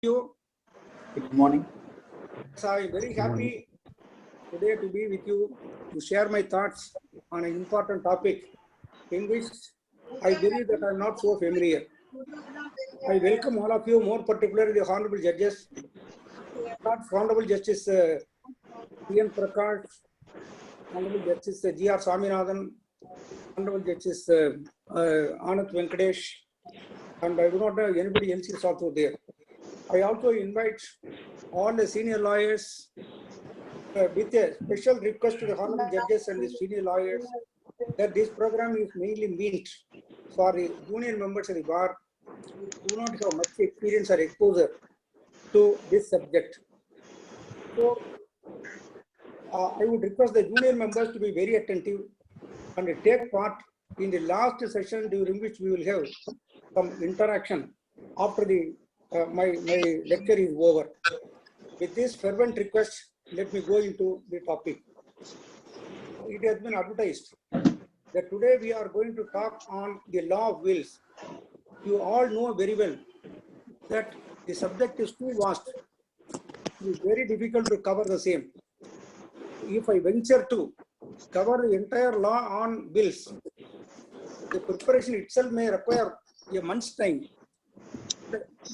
you. Good morning. So I'm very happy today to be with you to share my thoughts on an important topic in which I believe that I'm not so familiar. I welcome all of you, more particularly the Honorable Judges, Honorable Justice P.N. Prakash, Honorable Justice G.R. Swaminathan, Honorable Justice Anand Venkatesh, and I do not know anybody else is also there. I also invite all the senior lawyers with a special request to the Honorable Judges and the senior lawyers that this program is mainly meant for the junior members of the bar who do not have much experience or exposure to this subject. So, I would request the junior members to be very attentive and take part in the last session during which we will have some interaction after the my lecture is over. With this fervent request, let me go into the topic. It has been advertised that today we are going to talk on the law of wills. You all know very well that the subject is too vast. It is very difficult to cover the same. If I venture to cover the entire law on wills, the preparation itself may require a month's time.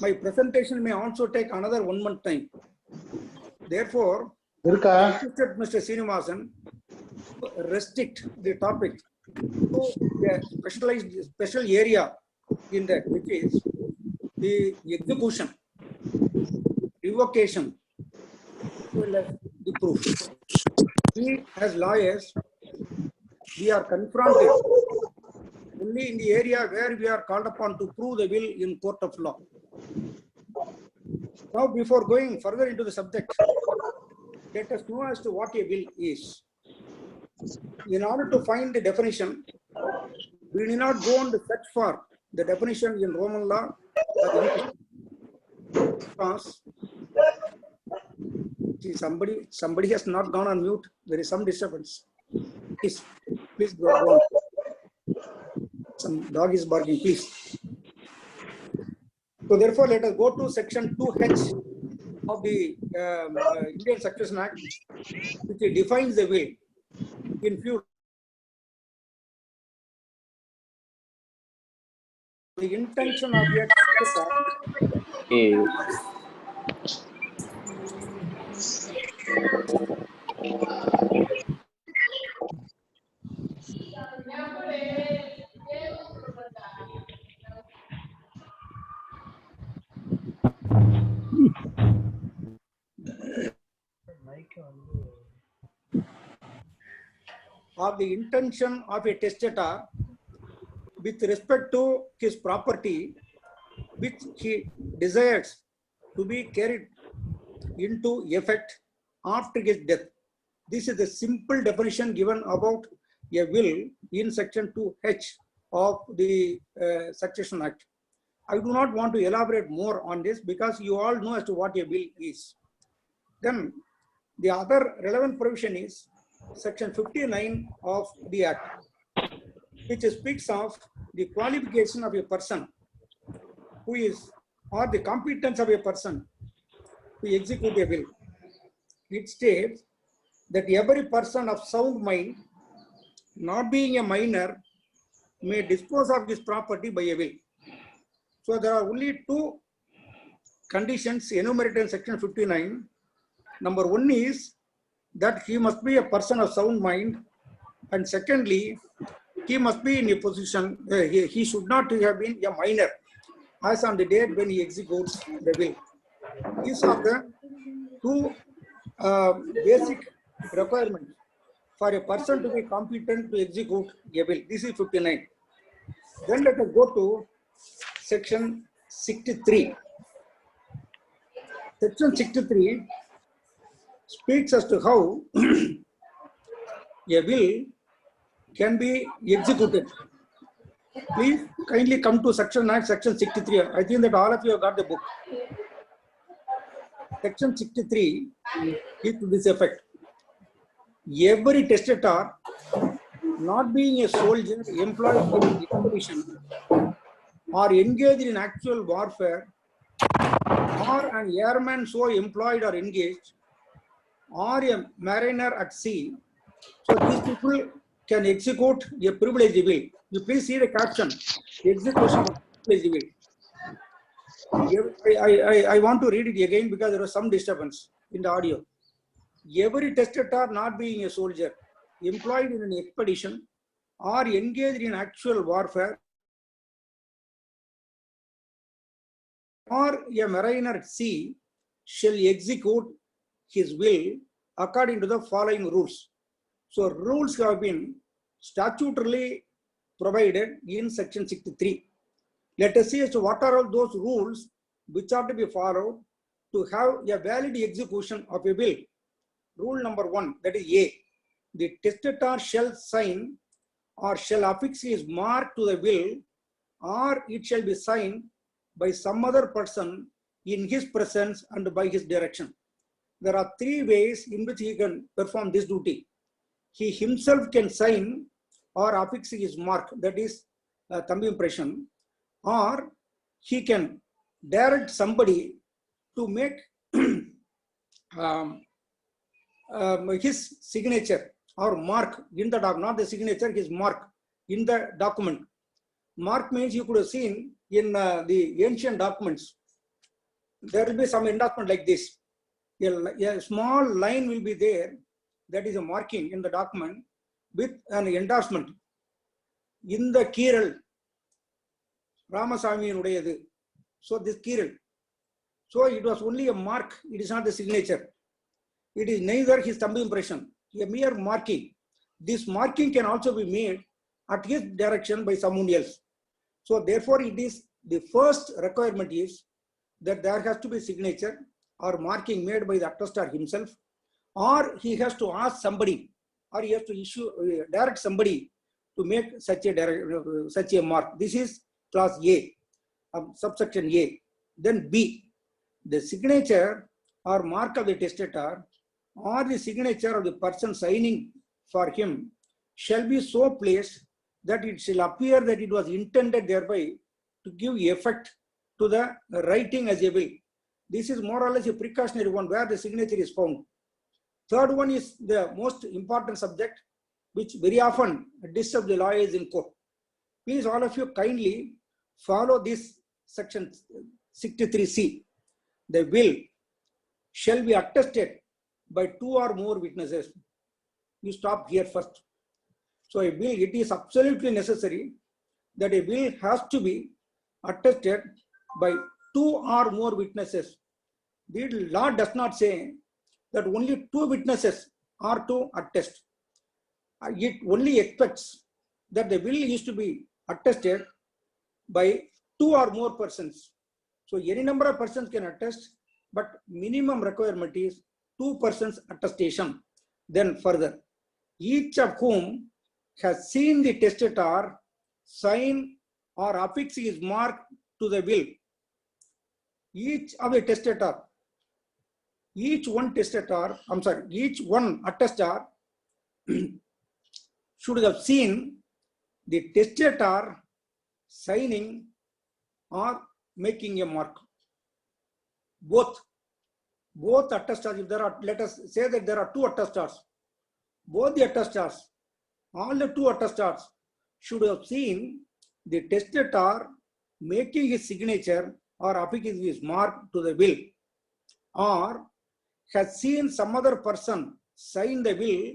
My presentation may also take another 1 month time. Therefore, I requested Mr. Srinivasan to restrict the topic to a special area in that, which is the execution, revocation, as well as the proof. We as lawyers, we are confronted only in the area where we are called upon to prove the will in court of law. Now, before going further into the subject, let us know as to what a will is. In order to find the definition, we need not go on to search for the definition in Roman law or English. Because somebody has not gone on mute. There is some disturbance. Please go on. Some dog is barking, please. So therefore, let us go to section 2H of the Indian Succession Act, which defines the will in few. The intention of the intention of a testator with respect to his property, which he desires to be carried into effect after his death. This is the simple definition given about a will in section 2H of the Succession Act. I do not want to elaborate more on this because you all know as to what a will is. Then the other relevant provision is section 59 of the Act, which speaks of the qualification of a person who is, or the competence of a person to execute a will. It states that every person of sound mind, not being a minor, may dispose of his property by a will. So there are only two conditions enumerated in section 59. Number one is that he must be a person of sound mind, and secondly, he must be in a position, he should not have been a minor as on the date when he executes the will. These are the two basic requirements for a person to be competent to execute a will. This is 59. Then let us go to section 63. Section 63 speaks as to how a will can be executed. Please kindly come to section 9, section 63. I think that all of you have got the book. Section 63 is to this effect. Every testator, not being a soldier employed in the expedition or engaged in actual warfare, or an airman so employed or engaged, or a mariner at sea. So these people can execute a privileged will. You please see the caption, execution of privileged will. I want to read it again because there was some disturbance in the audio. Every testator not being a soldier, employed in an expedition, or engaged in actual warfare, or a mariner at sea, shall execute his will according to the following rules. So rules have been statutorily provided in section 63. Let us see as to what are all those rules which are to be followed to have a valid execution of a will. Rule number 1, that is A. The testator shall sign or shall affix his mark to the will, or it shall be signed by some other person in his presence and by his direction. There are 3 ways in which he can perform this duty. He himself can sign or affix his mark, that is thumb impression, or he can direct somebody to make his signature or mark in the document, not the signature, his mark in the document. Mark means you could have seen in the ancient documents, there will be some endorsement like this. A small line will be there, that is a marking in the document with an endorsement. In the Kiral, Ramasamy Udayadu. So this Kiral. So it was only a mark, it is not the signature. It is neither his thumb impression, a mere marking. This marking can also be made at his direction by someone else. So therefore it is the first requirement is that there has to be signature or marking made by the attestor himself, or he has to ask somebody, or he has to direct somebody to make such a mark. This is clause A, subsection A. Then B, the signature or mark of the testator or the signature of the person signing for him shall be so placed that it shall appear that it was intended thereby to give effect to the writing as a will. This is more or less a precautionary one where the signature is found. Third one is the most important subject, which very often disturbs the lawyers in court. Please all of you kindly follow this section 63C. The will shall be attested by 2 or more witnesses. You stop here first. So a will, it is absolutely necessary that a will has to be attested by 2 or more witnesses. The law does not say that only 2 witnesses are to attest. It only expects that the will is to be attested by 2 or more persons. So any number of persons can attest, but minimum requirement is 2 persons attestation. Then further, each of whom has seen the testator sign or affix his mark to the will. Each of the testator, each one attestor should have seen the testator signing or making a mark. Both attestors, if there are, let us say that there are 2 attestors, both the attestors, all the 2 attestors should have seen the testator making his signature or affixing his mark to the will, or has seen some other person sign the will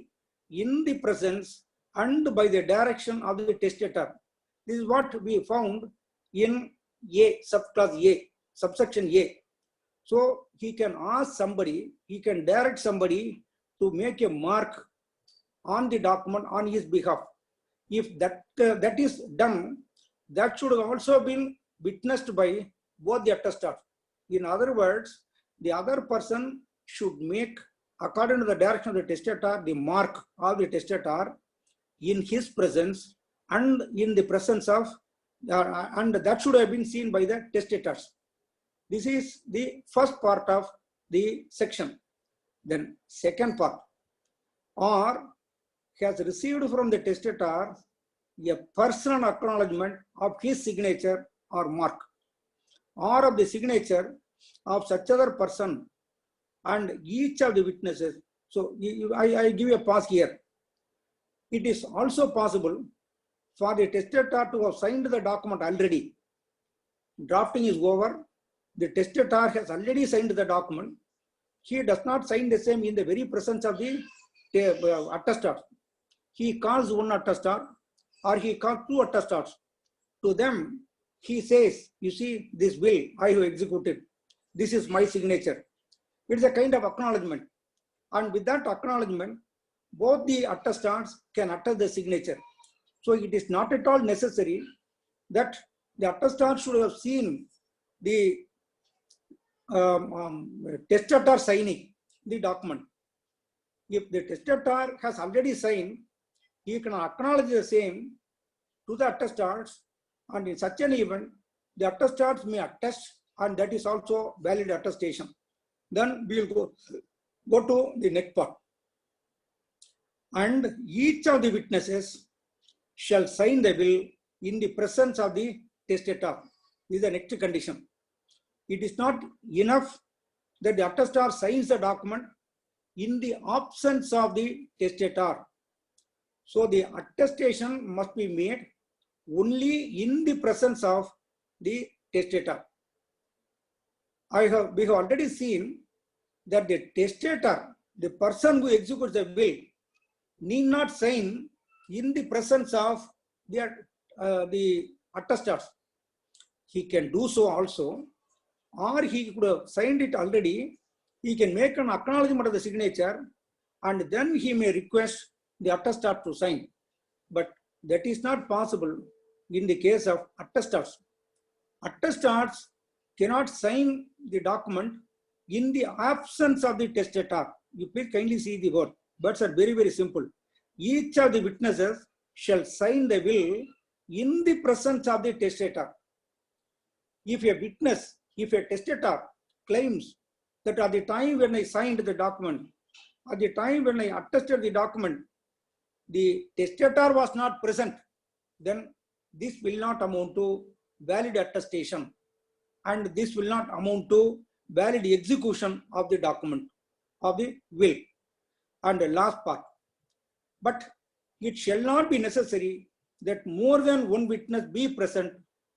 in the presence and by the direction of the testator. This is what we found in A, subclause A, subsection A. So he can ask somebody, he can direct somebody to make a mark on the document on his behalf. If that is done, that should also be witnessed by both the attestors. In other words, the other person should make, according to the direction of the testator, the mark of the testator in his presence and in the presence of, and that should have been seen by the testators. This is the first part of the section. Then second part, or has received from the testator a personal acknowledgement of his signature or mark, or of the signature of such other person and each of the witnesses. So I give you a pause here. It is also possible for the testator to have signed the document already. Drafting is over. The testator has already signed the document. He does not sign the same in the very presence of the attestor. He calls one attestor or he calls two attestors. To them, he says, you see, this will I have executed. This is my signature. It is a kind of acknowledgement. And with that acknowledgement, both the attestants can attest the signature. So it is not at all necessary that the attestant should have seen the testator signing the document. If the testator has already signed, he can acknowledge the same to the attestants, and in such an event, the attestants may attest, and that is also valid attestation. Then we will go to the next part. And each of the witnesses shall sign the will in the presence of the testator. This is the next condition. It is not enough that the attestor signs the document in the absence of the testator. So the attestation must be made only in the presence of the testator. We have already seen that the testator, the person who executes the will, need not sign in the presence of the attestors. He can do so also, or he could have signed it already. He can make an acknowledgement of the signature, and then he may request the attestor to sign. But that is not possible in the case of attestors. Attestors cannot sign the document in the absence of the testator. You please kindly see the word. Words are very, very simple. Each of the witnesses shall sign the will in the presence of the testator. If a testator claims that at the time when I signed the document, at the time when I attested the document, the testator was not present, then this will not amount to valid attestation, and this will not amount to valid execution of the document, of the will. And the last part, but it shall not be necessary that more than one witness be present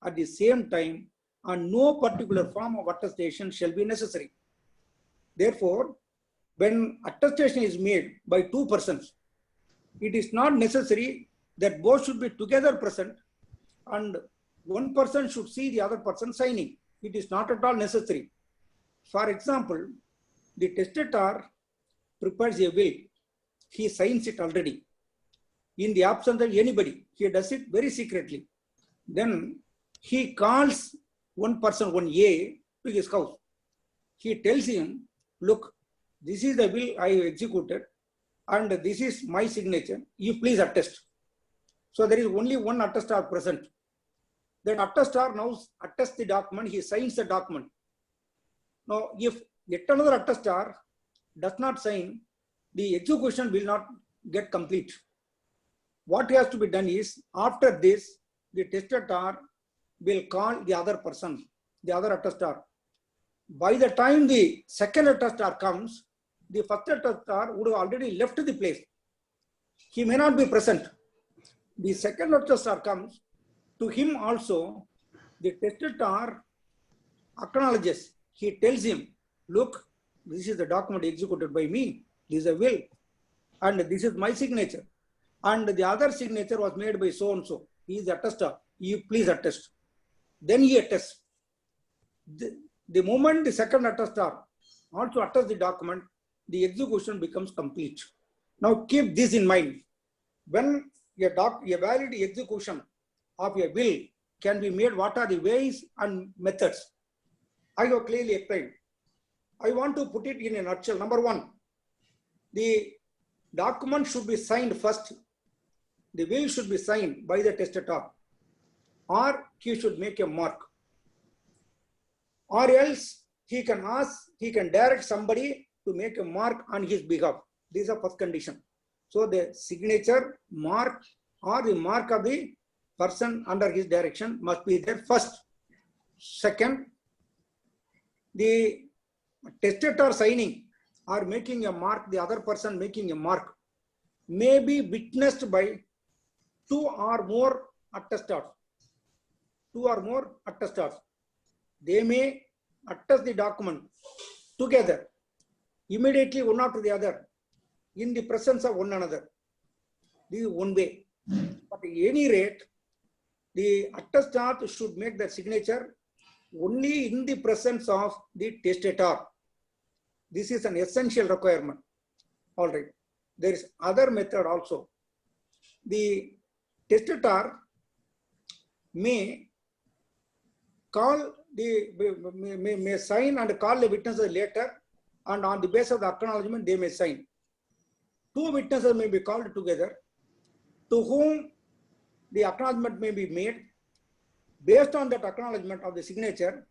at the same time, and no particular form of attestation shall be necessary. Therefore, when attestation is made by two persons, it is not necessary that both should be together present and one person should see the other person signing. It is not at all necessary. For example, the testator prepares a will. He signs it already. In the absence of anybody, he does it very secretly. Then he calls one person, one A, to his house. He tells him, look, this is the will I executed, and this is my signature. You please attest. So there is only one attestor present. That attestor now attests the document, he signs the document. Now, if yet another attestor does not sign, the execution will not get complete. What has to be done is, after this, the testator will call the other person, the other attestor. By the time the second attestor comes, the first attestor would have already left the place. He may not be present. The second attestor comes. To him also, the testator acknowledges. He tells him, look, this is the document executed by me. This is a will. And this is my signature. And the other signature was made by so-and-so. He is the attester. You please attest. Then he attests. The moment the second attester also attests the document, the execution becomes complete. Now keep this in mind. When a valid execution of a will can be made, what are the ways and methods? I have clearly explained. I want to put it in a nutshell. Number one, the document should be signed first. The will should be signed by the testator, or he should make a mark. Or else he can direct somebody to make a mark on his behalf. This is the first condition. So the signature, mark, or the mark of the person under his direction must be there first. Second, the testator signing or making a mark, the other person making a mark, may be witnessed by two or more attestors. Two or more attestors. They may attest the document together, immediately one after the other, in the presence of one another. This is one way. But at any rate, the attestor should make the signature only in the presence of the testator. This is an essential requirement. All right. There is other method also. The testator may call may sign and call the witnesses later, and on the basis of the acknowledgement they may sign. Two witnesses may be called together, to whom the acknowledgement may be made. Based on that acknowledgement of the signature,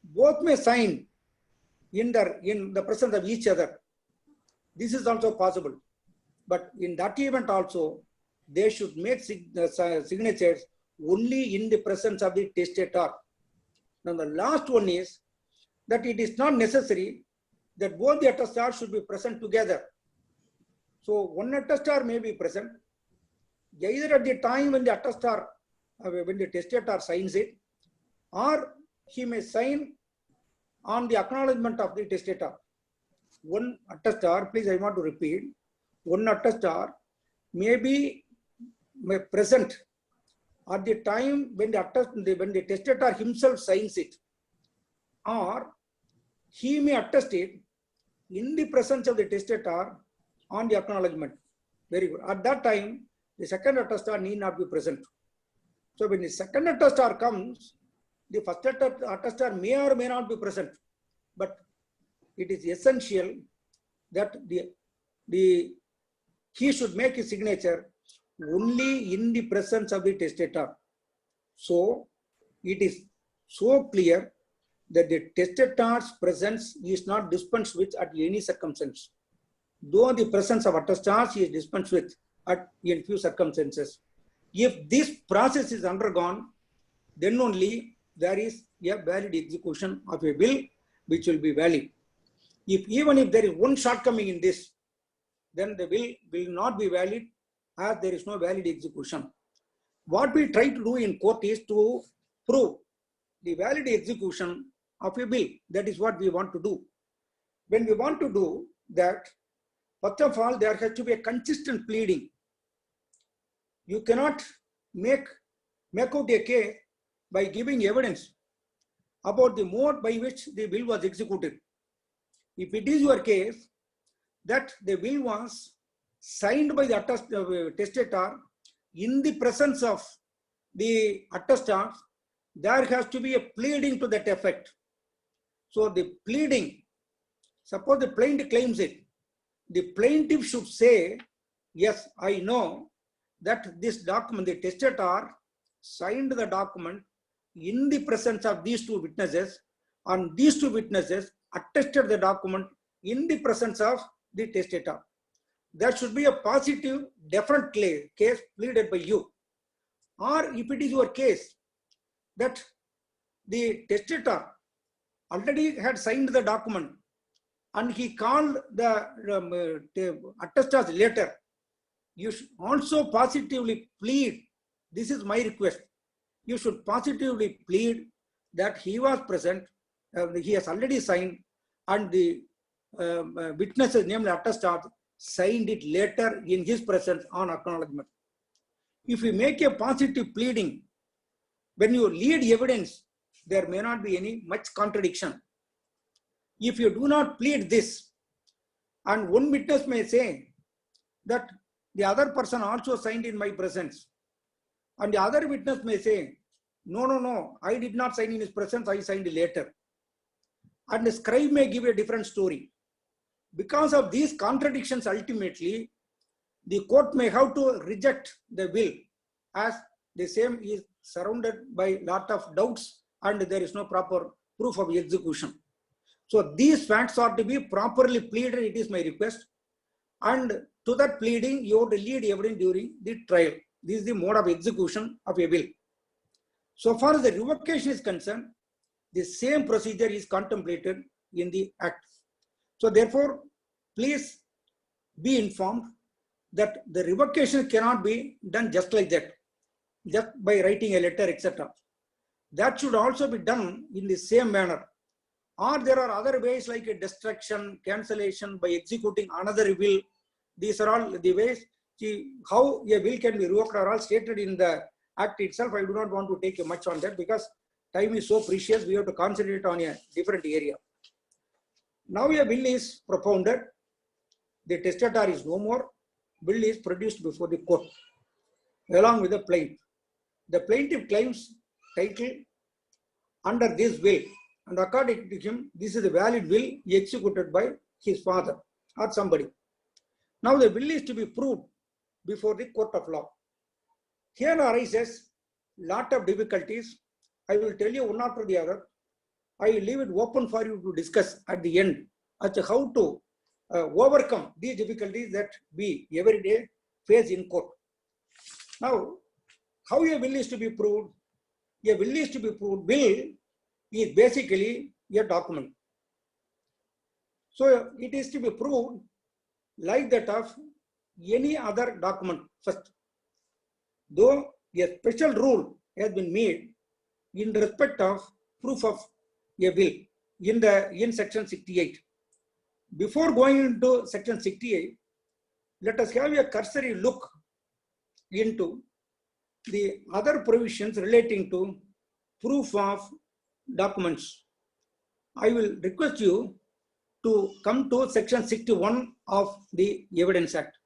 both may sign in the presence of each other. This is also possible. But in that event also, they should make signatures only in the presence of the testator. Now the last one is that it is not necessary that both the attestors should be present together. So one attestor may be present either at the time when the attestor, when the testator signs it, or he may sign on the acknowledgement of the testator. One attestor, please, I want to repeat, one attestor may be present at the time when the testator himself signs it, or he may attest it in the presence of the testator on the acknowledgement. Very good. At that time, the second attestor need not be present. So when the second attestor comes, the first attestor may or may not be present, but it is essential that he should make his signature only in the presence of the testator. So it is so clear that the testator's presence is not dispensed with at any circumstance. Though the presence of attestors is dispensed with in few circumstances. If this process is undergone, then only there is a valid execution of a will which will be valid. Even if there is one shortcoming in this, then the will not be valid as there is no valid execution. What we try to do in court is to prove the valid execution of a will. That is what we want to do. When we want to do that, first of all, there has to be a consistent pleading. You cannot make out a case by giving evidence about the mode by which the will was executed. If it is your case that the will was signed by the testator in the presence of the attestor, there has to be a pleading to that effect. So the pleading, suppose the plaintiff claims it, the plaintiff should say, yes, I know that this document, the testator signed the document in the presence of these two witnesses, and these two witnesses attested the document in the presence of the testator. There should be a positive, definite case pleaded by you. Or if it is your case that the testator already had signed the document and he called the attestors later, you should also positively plead. This is my request. You should positively plead that he was present, he has already signed, and the witnesses, namely attestors, signed it later in his presence on acknowledgement. If you make a positive pleading, when you lead evidence, there may not be any much contradiction. If you do not plead this, and one witness may say that the other person also signed in my presence, and the other witness may say, no, I did not sign in his presence, I signed later. And the scribe may give a different story. Because of these contradictions, ultimately, the court may have to reject the will, as the same is surrounded by a lot of doubts and there is no proper proof of execution. So these facts are to be properly pleaded, it is my request. And to that pleading, you have to lead evidence during the trial. This is the mode of execution of a will. So far as the revocation is concerned, the same procedure is contemplated in the Act. So therefore, please be informed that the revocation cannot be done just like that, just by writing a letter, etc. That should also be done in the same manner. Or there are other ways like a destruction, cancellation by executing another will. These are all the ways. See, how a will can be revoked are all stated in the Act itself. I do not want to take much on that because time is so precious. We have to concentrate on a different area. Now a will is propounded. The testator is no more. Will is produced before the court along with the plaintiff. The plaintiff claims title under this will, and according to him, this is a valid will executed by his father or somebody. Now the will is to be proved before the court of law. Here arises lot of difficulties. I will tell you one after the other. I will leave it open for you to discuss at the end as to how to overcome these difficulties that we every day face in court. Now, how a will is to be proved? A will is to be proved. Will is basically a document. So it is to be proved like that of any other document first. Though a special rule has been made in respect of proof of a will in section 68. Before going into section 68, let us have a cursory look into the other provisions relating to proof of documents. I will request you to come to section 61 of the Evidence Act.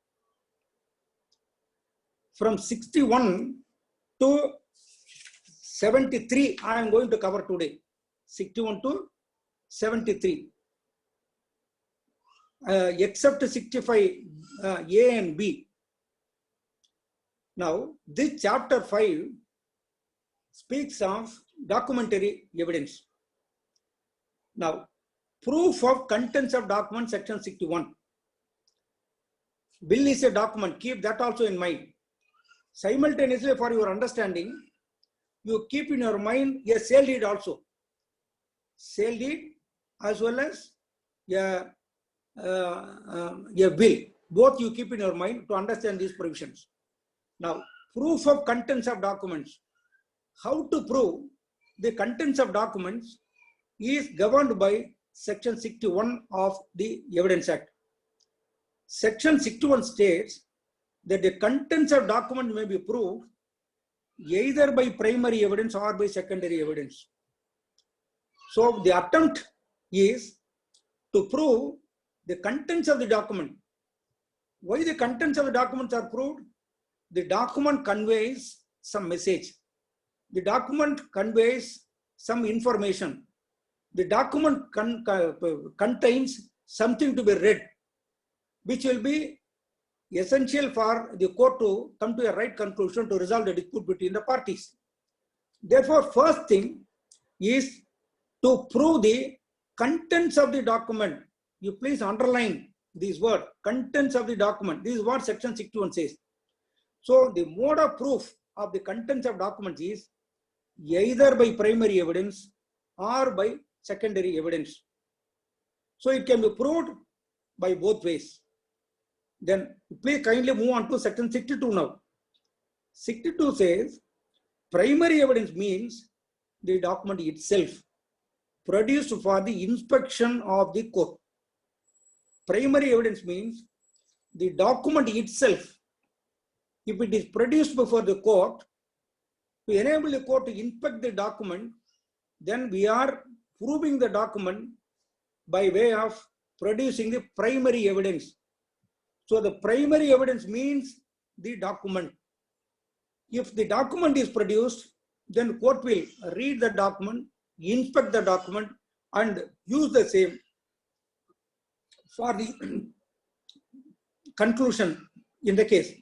From 61 to 73, I am going to cover today. 61 to 73. Except 65 A and B. Now, this chapter 5 speaks of documentary evidence. Now, proof of contents of document, section 61. Will is a document, keep that also in mind. Simultaneously, for your understanding, you keep in your mind a sale deed also. Sale deed as well as a will. Both you keep in your mind to understand these provisions. Now, proof of contents of documents. How to prove the contents of documents is governed by section 61 of the Evidence Act. Section 61 states that the contents of document may be proved either by primary evidence or by secondary evidence. So the attempt is to prove the contents of the document. Why the contents of the documents are proved? The document conveys some message. The document conveys some information. The document contains something to be read, which will be essential for the court to come to a right conclusion to resolve the dispute between the parties. Therefore, first thing is to prove the contents of the document. You please underline this word, contents of the document. This is what section 61 says. So the mode of proof of the contents of documents is either by primary evidence or by secondary evidence. So it can be proved by both ways. Then please kindly move on to section 62 now. 62 says primary evidence means the document itself produced for the inspection of the court. Primary evidence means the document itself. If it is produced before the court, to enable the court to inspect the document, then we are proving the document by way of producing the primary evidence. So the primary evidence means the document. If the document is produced, then court will read the document, inspect the document, and use the same for the conclusion in the case.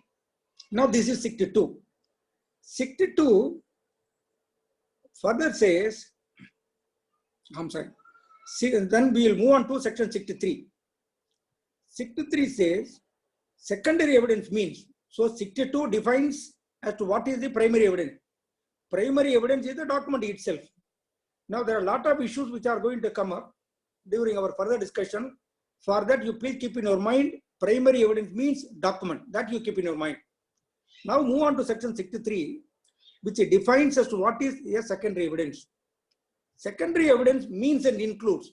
Now this is 62. 62 further says, I'm sorry, then we will move on to section 63. 63 says secondary evidence means, so 62 defines as to what is the primary evidence. Primary evidence is the document itself. Now there are a lot of issues which are going to come up. during our further discussion. For that, you please keep in your mind, primary evidence means document. That you keep in your mind. Now move on to section 63, which defines as to what is a secondary evidence. Secondary evidence means and includes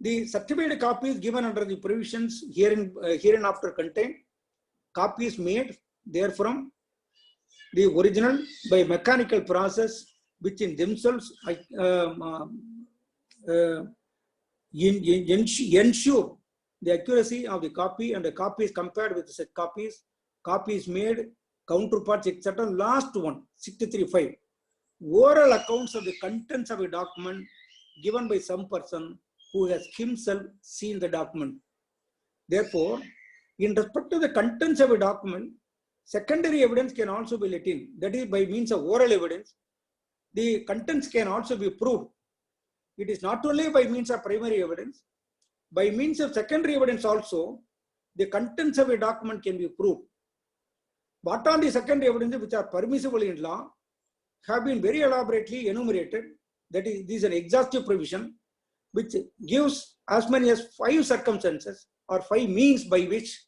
the certified copies given under the provisions hereinafter contained, copies made therefrom the original by mechanical process, which in themselves ensure the accuracy of the copy, and the copies compared with such copies, copies made, counterparts, etc. Last one, 63.5. Oral accounts of the contents of a document given by some person who has himself seen the document. Therefore, in respect to the contents of a document, secondary evidence can also be let in. That is, by means of oral evidence, the contents can also be proved. It is not only by means of primary evidence, by means of secondary evidence also, the contents of a document can be proved. What are the secondary evidence which are permissible in law have been very elaborately enumerated. That is, this is an exhaustive provision which gives as many as 5 circumstances or 5 means by which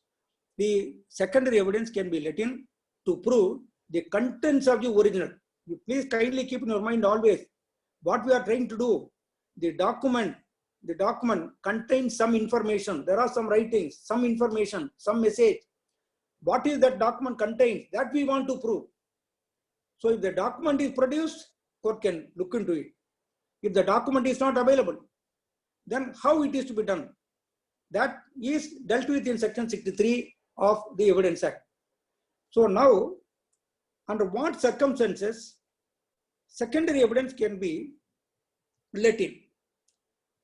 the secondary evidence can be let in to prove the contents of the original. You please kindly keep in your mind always what we are trying to do. The document contains some information. There are some writings, some information, some message. What is that document contains? That we want to prove. So if the document is produced, court can look into it. If the document is not available, then how it is to be done? That is dealt with in section 63 of the Evidence Act. So now, under what circumstances secondary evidence can be let in?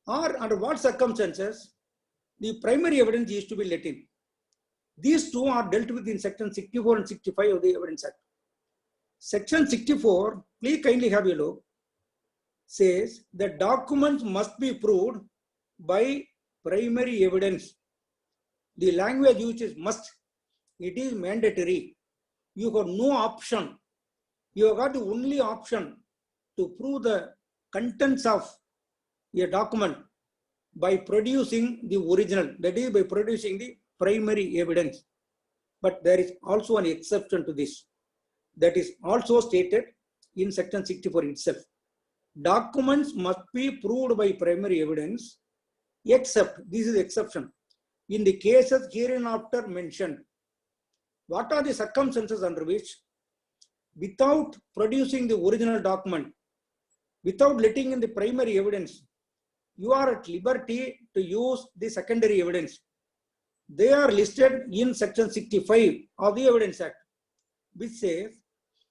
Or under what circumstances the primary evidence is to be let in? These two are dealt with in section 64 and 65 of the Evidence Act. Section 64, please kindly have a look, says that documents must be proved by primary evidence. The language used is must. It is mandatory. You have no option. You have got the only option to prove the contents of a document by producing the original, that is by producing the primary evidence. But there is also an exception to this. That is also stated in section 64 itself. Documents must be proved by primary evidence, except, this is the exception, in the cases hereinafter mentioned. What are the circumstances under which, without producing the original document, without letting in the primary evidence, you are at liberty to use the secondary evidence? They are listed in section 65 of the Evidence Act, which says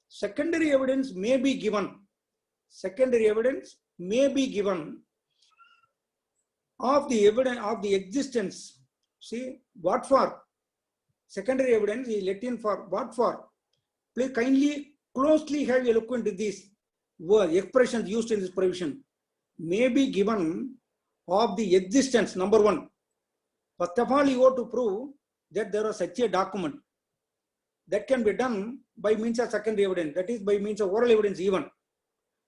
secondary evidence may be given. Secondary evidence may be given of the evidence of the existence. See, what for? Secondary evidence is let in for what for? Please kindly closely have a look into these expressions used in this provision. May be given of the existence, number one. First of all, you have to prove that there was such a document. That can be done by means of secondary evidence, that is by means of oral evidence even.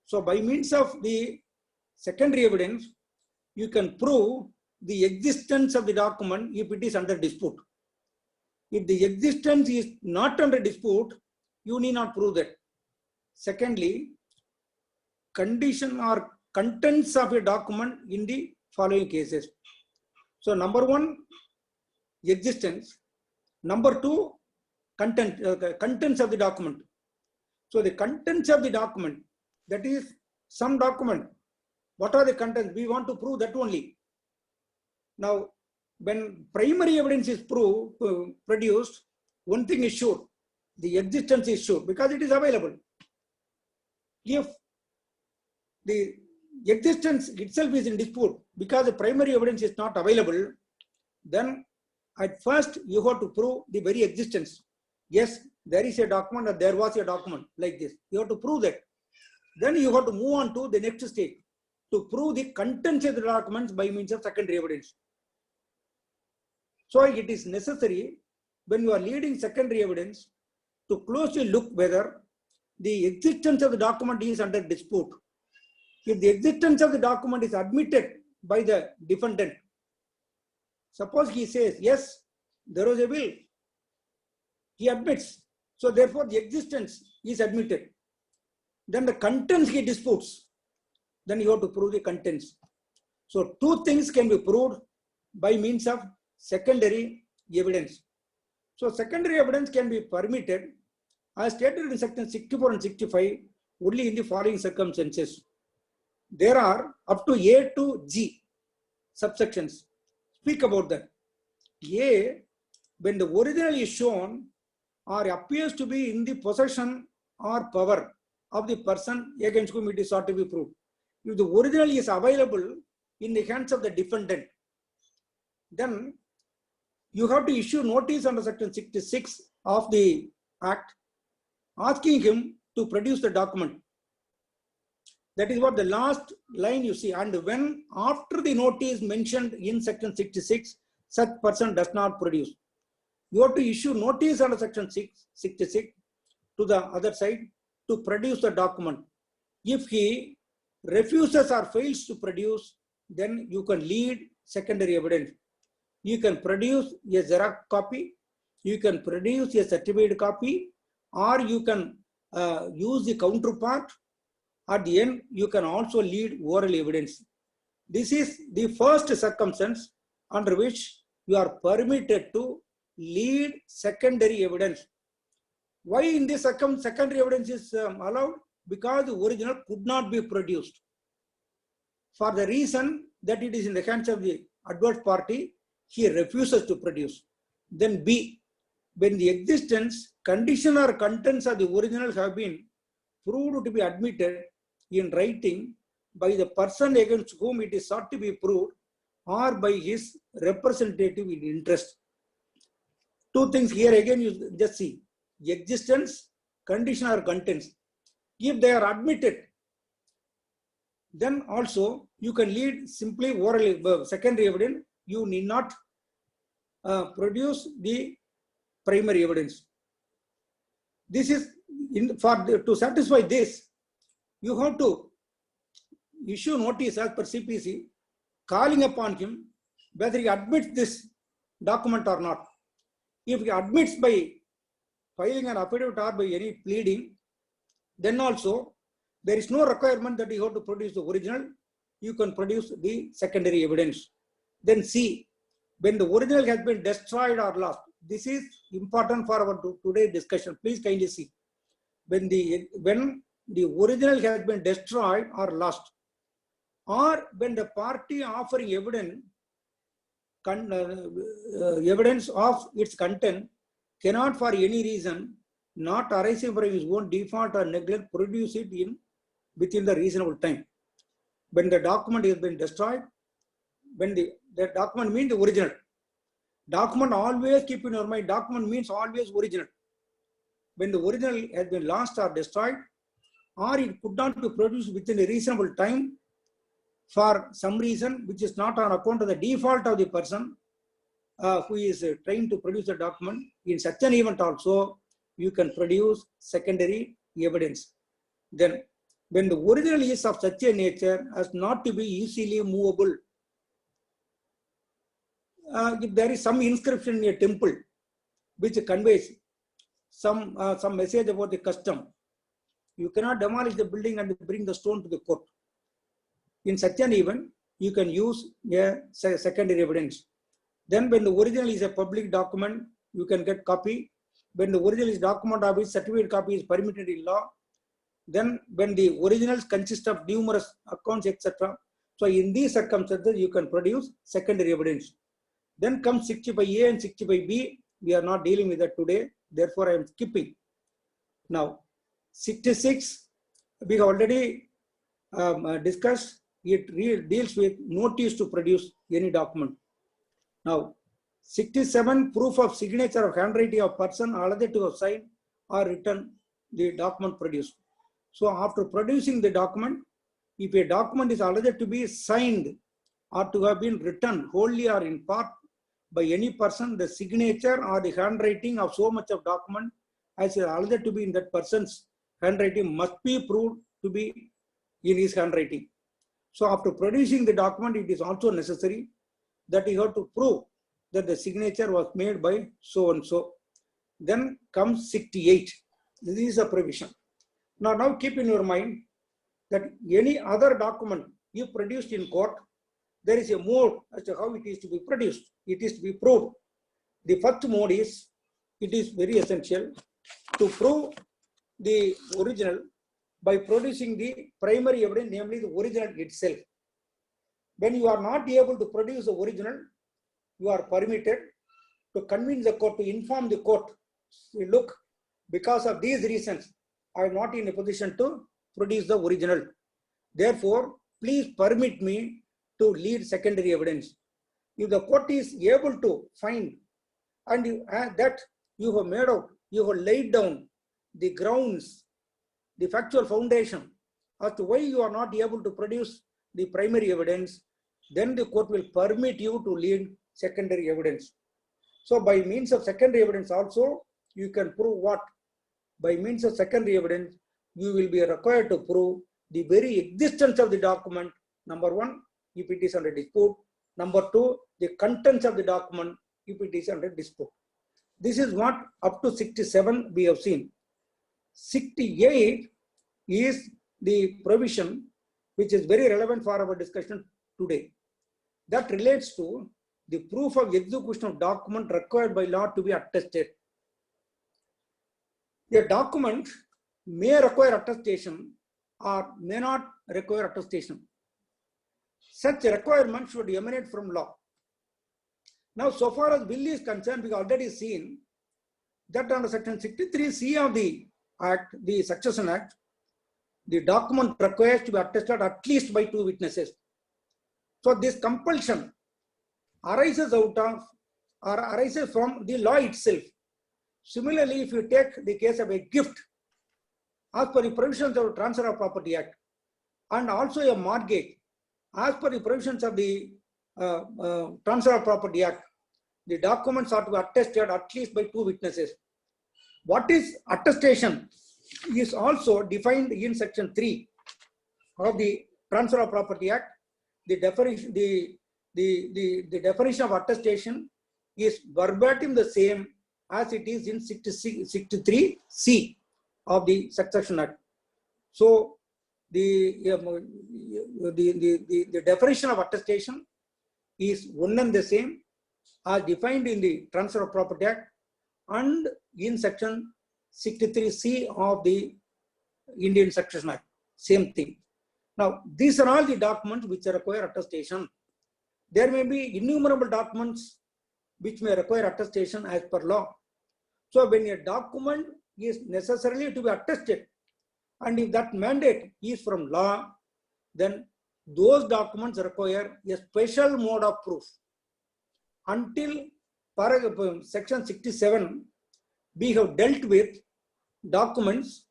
So by means of the secondary evidence, you can prove the existence of the document if it is under dispute. If the existence is not under dispute, you need not prove that. Secondly, condition or contents of a document in the following cases. So number one, existence. Number two, contents of the document. So the contents of the document, that is some document. What are the contents? We want to prove that only. Now, when primary evidence is produced, one thing is sure, the existence is sure because it is available. If the existence itself is in dispute because the primary evidence is not available, then at first you have to prove the very existence. Yes, there is a document or there was a document like this. You have to prove that. Then you have to move on to the next stage to prove the contents of the documents by means of secondary evidence. So it is necessary when you are leading secondary evidence to closely look whether the existence of the document is under dispute. if the existence of the document is admitted by the defendant, suppose he says, yes, there was a will, he admits. So therefore the existence is admitted. Then the contents he disputes. Then you have to prove the contents. So two things can be proved by means of secondary evidence. So secondary evidence can be permitted as stated in section 64 and 65 only in the following circumstances. There are up to A to G subsections. Speak about that. A, when the original is shown or appears to be in the possession or power of the person against whom it is sought to be proved. If the original is available in the hands of the defendant, then you have to issue notice under section 66 of the Act asking him to produce the document. That is what the last line you see. And when after the notice mentioned in section 66, such person does not produce, you have to issue notice under section 66 to the other side to produce the document. If he refuses or fails to produce, then you can lead secondary evidence. You can produce a Xerox copy, you can produce a certified copy, or you can use the counterpart. At the end, you can also lead oral evidence. This is the first circumstance under which you are permitted to lead secondary evidence. Why in this secondary evidence is allowed? Because the original could not be produced. For the reason that it is in the hands of the adverse party, he refuses to produce. Then B, when the existence, condition or contents of the original have been proved to be admitted in writing by the person against whom it is sought to be proved or by his representative in interest. Two things here again you just see. Existence, condition or contents. If they are admitted, then also you can lead simply oral secondary evidence. You need not produce the primary evidence. This is to satisfy this, you have to issue notice as per CPC, calling upon him whether he admits this document or not. If he admits by filing an affidavit or by any pleading, then also there is no requirement that you have to produce the original. You can produce the secondary evidence. Then C, when the original has been destroyed or lost. This is important for our today's discussion. Please kindly see. When the original has been destroyed or lost, or when the party offering evidence of its content cannot for any reason not arising from his own default or neglect produce it within the reasonable time. When the document has been destroyed, when the document means the original. Document always keep in your mind, document means always original. When the original has been lost or destroyed, or it could not be produced within a reasonable time for some reason which is not on account of the default of the person who is trying to produce a document, in such an event also you can produce secondary evidence. Then when the original is of such a nature as not to be easily movable, if there is some inscription in a temple which conveys some message about the custom, you cannot demolish the building and bring the stone to the court. In such an event, you can use a secondary evidence. Then when the original is a public document, you can get copy. When the original is document of which certificate copy is permitted in law, then when the originals consist of numerous accounts, etc. So in these circumstances, you can produce secondary evidence. Then comes 65A and 65B. We are not dealing with that today. Therefore, I am skipping. Now, 66, we have already discussed. It deals with notice to produce any document. Now, 67, proof of signature of handwriting of person alleged to have signed or written the document produced. So, after producing the document, if a document is alleged to be signed or to have been written wholly or in part by any person, the signature or the handwriting of so much of document as is alleged to be in that person's handwriting must be proved to be in his handwriting. So after producing the document, it is also necessary that you have to prove that the signature was made by so and so. Then comes 68. This is a provision. Now keep in your mind that any other document you produced in court, there is a mode as to how it is to be produced. It is to be proved. The first mode is, it is very essential to prove the original by producing the primary evidence, namely the original itself. When you are not able to produce the original, you are permitted to convince the court, to inform the court, look, because of these reasons, I am not in a position to produce the original. Therefore, please permit me to lead secondary evidence. If the court is able to find and that you have made out, you have laid down the grounds, the factual foundation as to why you are not able to produce the primary evidence, then the court will permit you to lead secondary evidence. So by means of secondary evidence also, you can prove what? By means of secondary evidence, you will be required to prove the very existence of the document. Number one, if it is under dispute. Number two, the contents of the document, if it is under dispute. This is what up to 67 we have seen. 68 is the provision which is very relevant for our discussion today. That relates to the proof of execution of document required by law to be attested. A document may require attestation or may not require attestation. Such requirement should emanate from law. Now, so far as will is concerned, we have already seen that under section 63C of the Act, the Succession Act, the document requires to be attested at least by 2 witnesses. So this compulsion arises out of or arises from the law itself. Similarly, if you take the case of a gift, as per the provisions of the Transfer of Property Act, and also a mortgage, as per the provisions of the Transfer of Property Act, the documents are to be attested at least by 2 witnesses. What is attestation is also defined in section 3 of the Transfer of Property Act. The definition, the definition of attestation is verbatim the same as it is in 63C of the Succession Act. So the definition of attestation is one and the same as defined in the Transfer of Property Act and in section 63C of the Indian Succession Act. Same thing. Now, these are all the documents which require attestation. There may be innumerable documents which may require attestation as per law. So when a document is necessarily to be attested, and if that mandate is from law, then those documents require a special mode of proof. Until section 67, we have dealt with documents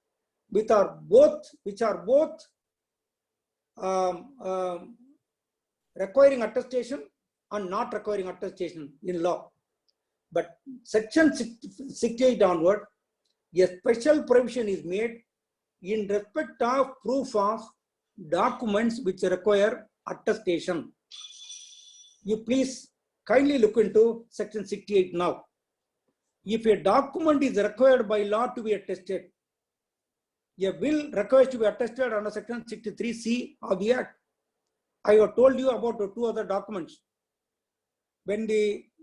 which are both requiring attestation and not requiring attestation in law. But section 68 onward, a special provision is made in respect of proof of documents which require attestation. You please kindly look into section 68 now. If a document is required by law to be attested, a will requires to be attested under section 63C of the Act. I have told you about the 2 other documents.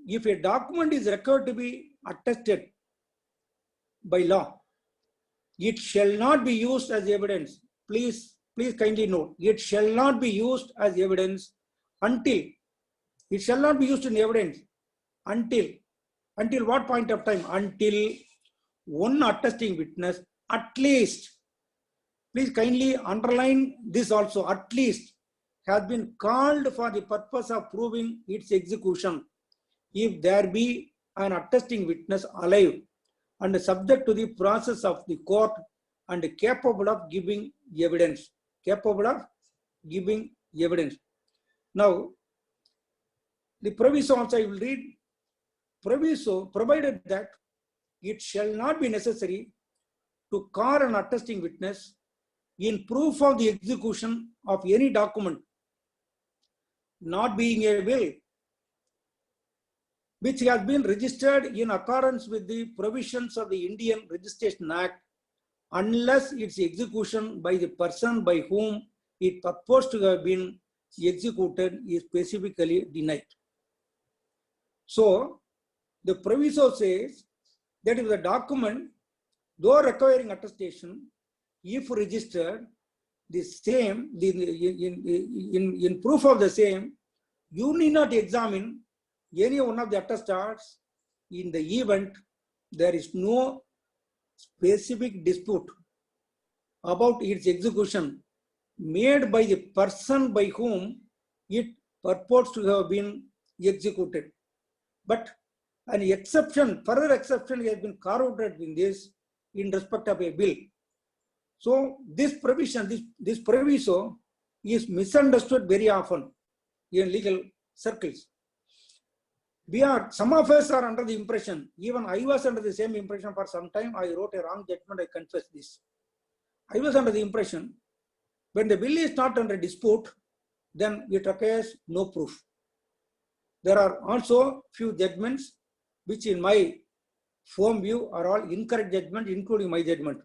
If a document is required to be attested by law, it shall not be used as evidence. Please kindly note, it shall not be used as evidence until, it shall not be used in evidence until what point of time? Until one attesting witness, at least, please kindly underline this also, at least, has been called for the purpose of proving its execution. If there be an attesting witness alive and subject to the process of the court and capable of giving evidence. Now, the proviso also I will read. Proviso, provided that it shall not be necessary to call an attesting witness in proof of the execution of any document not being a will which has been registered in accordance with the provisions of the Indian Registration Act, unless its execution by the person by whom it purports to have been executed is specifically denied. So, the proviso says that if the document, though requiring attestation, if registered, the same, in proof of the same, you need not examine any one of the attestants in the event there is no specific dispute about its execution made by the person by whom it purports to have been executed. But an exception, further exception has been carved out in this in respect of a will. So this provision, this proviso is misunderstood very often in legal circles. Some of us are under the impression, even I was under the same impression for some time. I wrote a wrong judgment, I confess this. I was under the impression, when the will is not under dispute, then it requires no proof. There are also few judgments which in my firm view are all incorrect judgment, including my judgment.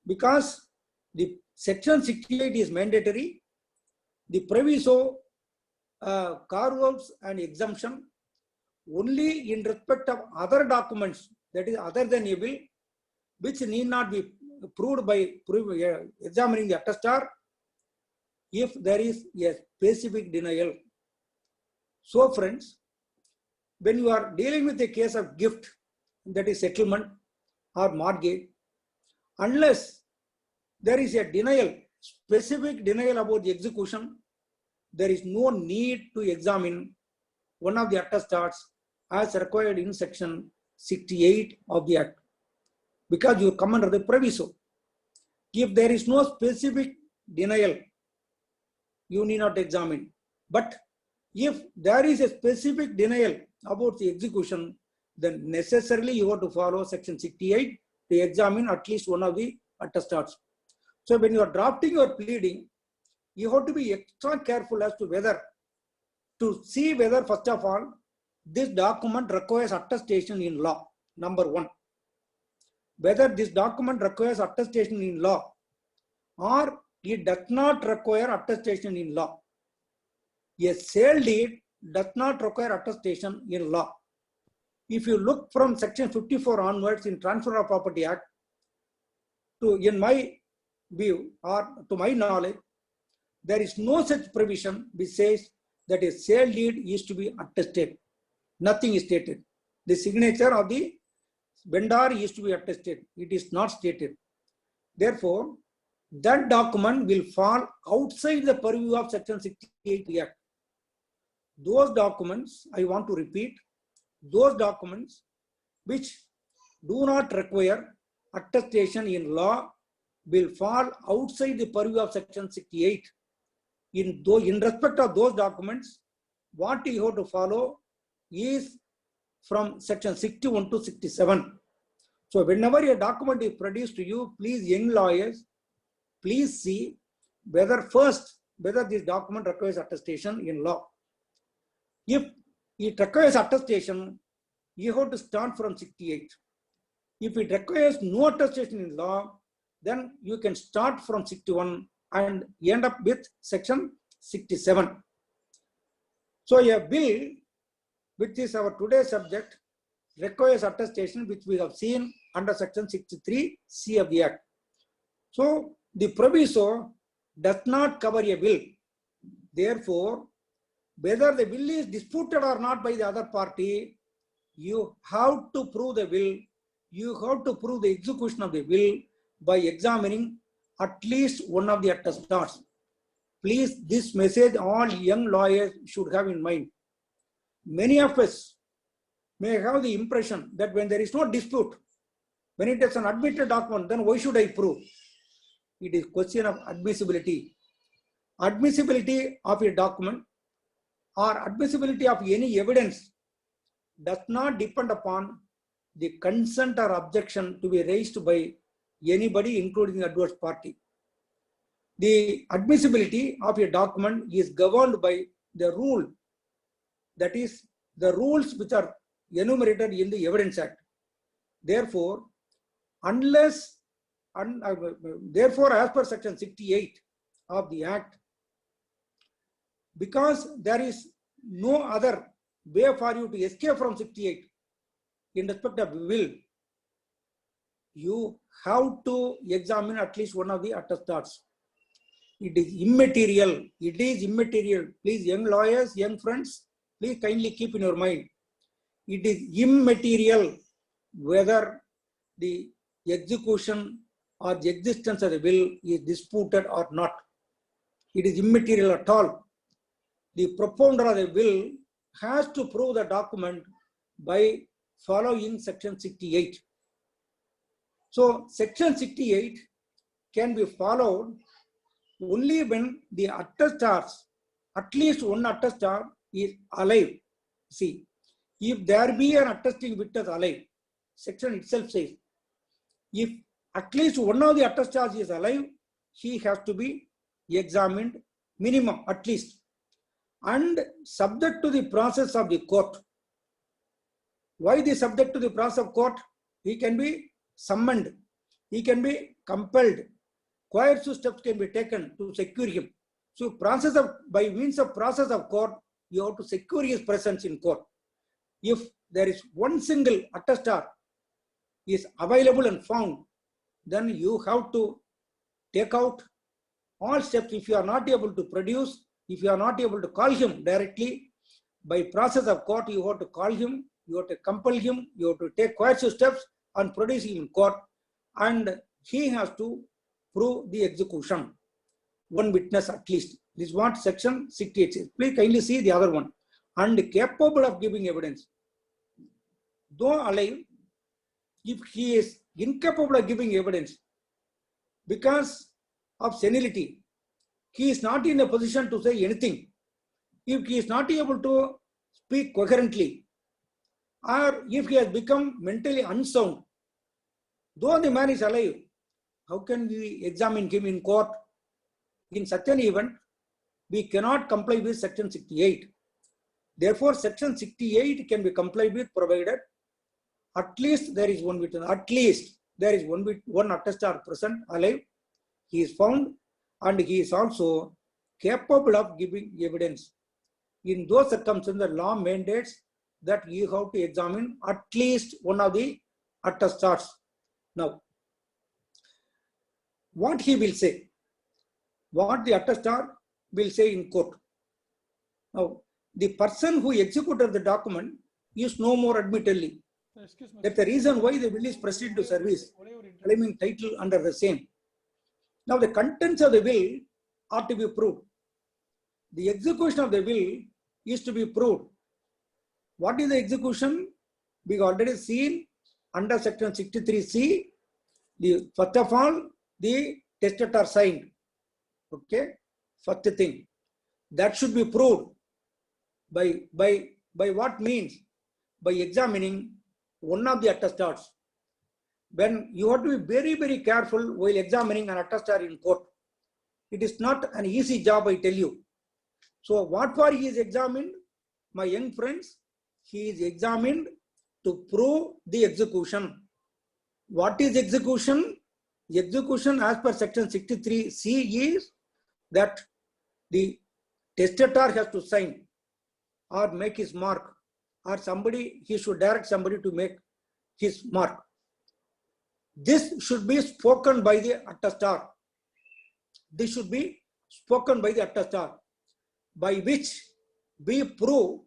Because the section 68 is mandatory, the proviso carve-outs and exemption only in respect of other documents, that is other than a will, which need not be proved by examining the attestar if there is a specific denial. So friends, when you are dealing with a case of gift, that is settlement or mortgage, unless there is a denial, specific denial about the execution, there is no need to examine one of the attestants as required in section 68 of the Act, because you come under the proviso. If there is no specific denial, you need not examine. But if there is a specific denial about the execution, then necessarily you have to follow section 68 to examine at least one of the attestants. So when you are drafting your pleading, you have to be extra careful as to whether, to see whether first of all, this document requires attestation in law, number one. Whether this document requires attestation in law or it does not require attestation in law. A sale deed does not require attestation in law. If you look from section 54 onwards in Transfer of Property Act, in my view or to my knowledge, there is no such provision which says that a sale deed is to be attested. Nothing is stated. The signature of the vendor is to be attested. It is not stated. Therefore, that document will fall outside the purview of section 68 of the Act. Those documents, I want to repeat, those documents which do not require attestation in law will fall outside the purview of section 68. In respect of those documents, what you have to follow is from section 61 to 67. So whenever a document is produced to you, please, young lawyers, please see whether this document requires attestation in law. If it requires attestation, you have to start from 68. If it requires no attestation in law, then you can start from 61 and end up with section 67. So a bill, which is our today's subject, requires attestation, which we have seen under section 63C of the Act. So the proviso does not cover a will. Therefore, whether the will is disputed or not by the other party, you have to prove the will, you have to prove the execution of the will by examining at least one of the attestants. Please, this message all young lawyers should have in mind. Many of us may have the impression that when there is no dispute, when it is an admitted document, then why should I prove? It is question of admissibility. Admissibility of a document or admissibility of any evidence does not depend upon the consent or objection to be raised by anybody, including the adverse party. The admissibility of a document is governed by the rule, that is the rules which are enumerated in the Evidence Act. Therefore, therefore, as per section 68 of the Act, because there is no other way for you to escape from 68 in respect of will, you have to examine at least one of the attestats. It is immaterial. It is immaterial. Please, young lawyers, young friends, please kindly keep in your mind. It is immaterial whether the execution or the existence of the will is disputed or not. It is immaterial at all. The propounder of the will has to prove the document by following section 68. So section 68 can be followed only when the attestars, at least one attestar, is alive. See, if there be an attesting witness alive, section itself says, if at least one of the attestars is alive, he has to be examined minimum at least, and subject to the process of the court. Why the subject to the process of court? He can be summoned, he can be compelled, coercive steps can be taken to secure him. So process of, by means of process of court, you have to secure his presence in court. If there is one single attestar is available and found, then you have to take out all steps. If you are not able to produce, if you are not able to call him directly, by process of court, you have to call him, you have to compel him, you have to take coercive steps and produce him in court, and he has to prove the execution. One witness at least. This is what section 68 says. Please kindly see the other one. And capable of giving evidence. Though alive, if he is incapable of giving evidence because of senility, he is not in a position to say anything. If he is not able to speak coherently, or if he has become mentally unsound, though the man is alive, how can we examine him in court? In such an event, we cannot comply with section 68. Therefore, section 68 can be complied with provided at least there is one witness, at least there is one attestar present alive, he is found, and he is also capable of giving evidence. In those circumstances, the law mandates that you have to examine at least one of the attestars. Now, what he will say, what the attestar will say in court. Now, the person who executed the document is no more admittedly. That's the reason why the will is proceeded to service, claiming title under the same. Now, the contents of the will are to be proved. The execution of the will is to be proved. What is the execution? We already seen under section 63C. First of all, the testator signed. Okay, first thing that should be proved by what means? By examining one of the attestars. When you have to be very, very careful while examining an attestar in court. It is not an easy job, I tell you. So what for he is examined? My young friends, he is examined to prove the execution. What is execution? Execution as per section 63C is that the testator has to sign or make his mark, or somebody, he should direct somebody to make his mark. This should be spoken by the attestar. This should be spoken by the attestar, by which we prove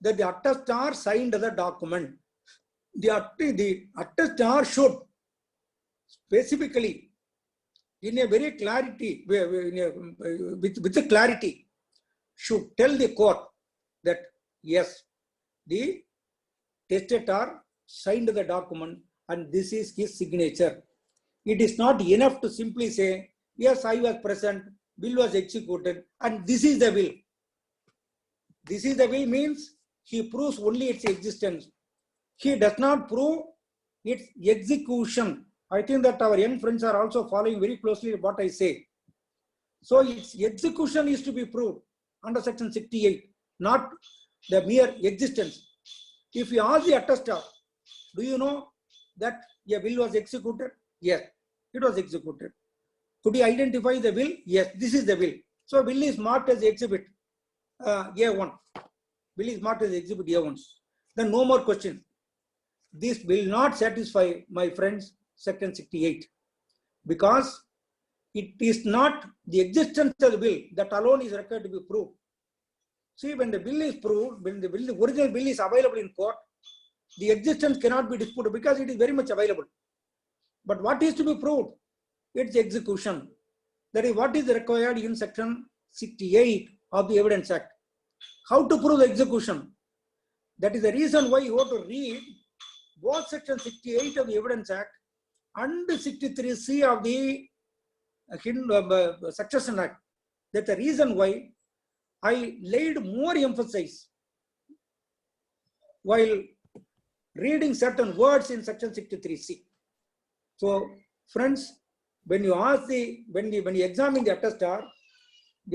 that the attestar signed the document. The attestar should specifically, in a very clarity, with a clarity, should tell the court that yes, the testator signed the document and this is his signature. It is not enough to simply say, yes, I was present, will was executed, and this is the will. This is the will means he proves only its existence. He does not prove its execution. I think that our young friends are also following very closely what I say. So its execution is to be proved under section 68. not the mere existence. If you ask the attestor, do you know that a will was executed? Yes, it was executed. Could you identify the will? Yes, this is the will. So will is marked as exhibit A1. Will is marked as exhibit A1. Then no more question. This will not satisfy, my friends, section 68, because it is not the existence of the will that alone is required to be proved. See, when the will is proved, when the original will is available in court, the existence cannot be disputed because it is very much available. But what is to be proved? It's execution. That is what is required in section 68 of the Evidence Act. How to prove the execution? That is the reason why you have to read both section 68 of the Evidence Act and 63C of the Succession Act. That's the reason why I laid more emphasis while reading certain words in section 63C. So, friends, when you ask when you examine the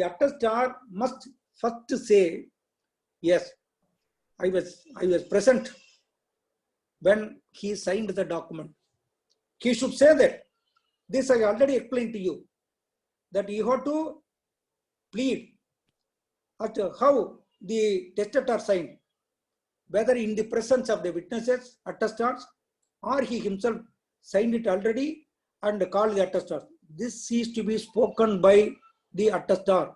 attestor must first say, yes, I was present when he signed the document. He should say that. This I already explained to you, that you have to plead as to how the testator signed, whether in the presence of the witnesses, attestors, or he himself signed it already and called the attestor. This is to be spoken by the attestor.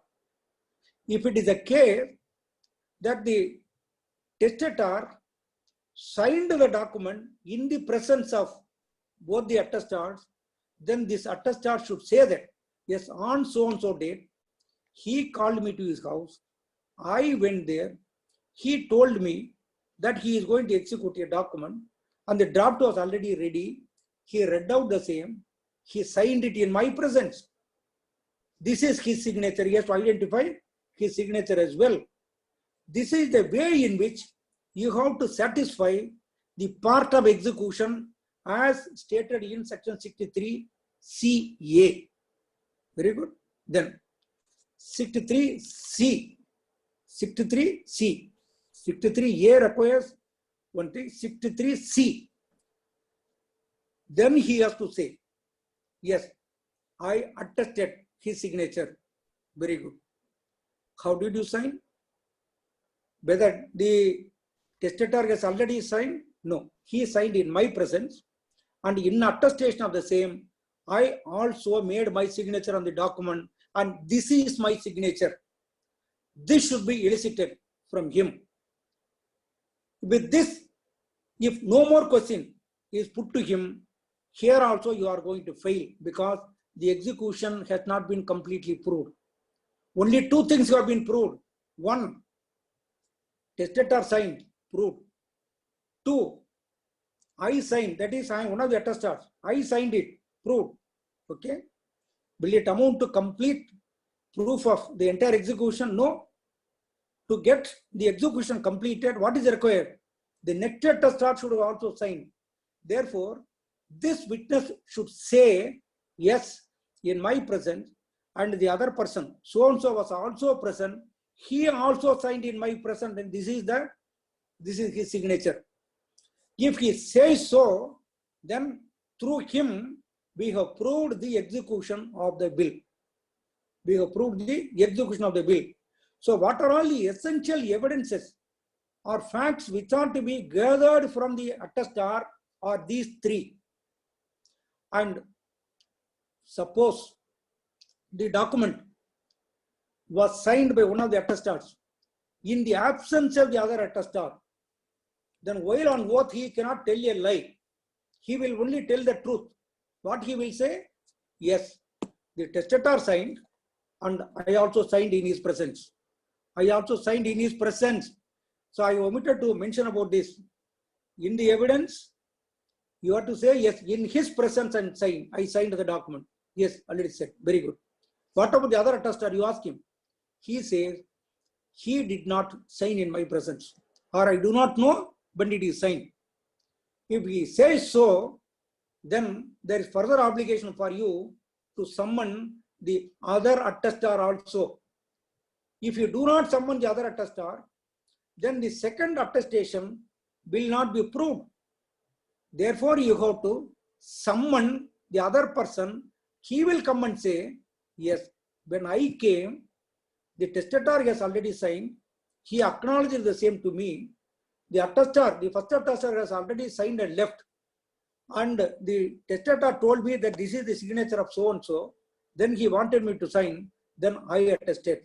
If it is a case that the testator signed the document in the presence of both the attestors, then this attestor should say that, yes, on so and so date, he called me to his house. I went there. He told me that he is going to execute a document and the draft was already ready. He read out the same. He signed it in my presence. This is his signature. He has to identify his signature as well. This is the way in which you have to satisfy the part of execution as stated in section 63CA. Very good. Then 63C. 63C. 63A requires one thing, 63C. Then he has to say, yes, I attested his signature. Very good. How did you sign? Whether the testator has already signed? No. He signed in my presence, and in attestation of the same, I also made my signature on the document, and this is my signature. This should be elicited from him. With this, if no more question is put to him, here also you are going to fail because the execution has not been completely proved. Only two things have been proved. One, testator signed, proved. Two, I signed, that is I am one of the attestors. I signed it, proved. Okay. Will it amount to complete proof of the entire execution? No. To get the execution completed, what is required? The next attestor should have also signed. Therefore, this witness should say, yes, in my presence, and the other person, so-and-so was also present. He also signed in my presence, and this is his signature. If he says so, then through him, we have proved the execution of the bill. We have proved the execution of the bill. So what are all the essential evidences or facts which are to be gathered from the attestor are these three. And suppose the document was signed by one of the attestors in the absence of the other attestor, then while on oath he cannot tell a lie. He will only tell the truth. What he will say? Yes, the testator signed and I also signed in his presence. I also signed in his presence. So I omitted to mention about this. In the evidence, you have to say, yes, in his presence and sign. I signed the document. Yes, already said. Very good. What about the other attestor? You ask him. He says, he did not sign in my presence. Or I do not know when did he sign. If he says so, then there is further obligation for you to summon the other attestor also. If you do not summon the other attestor, then the second attestation will not be proved. Therefore, you have to summon the other person. He will come and say, yes, when I came, the testator has already signed. He acknowledges the same to me. The attestor, the first attestor has already signed and left. And the testator told me that this is the signature of so-and-so. Then he wanted me to sign. Then I attested.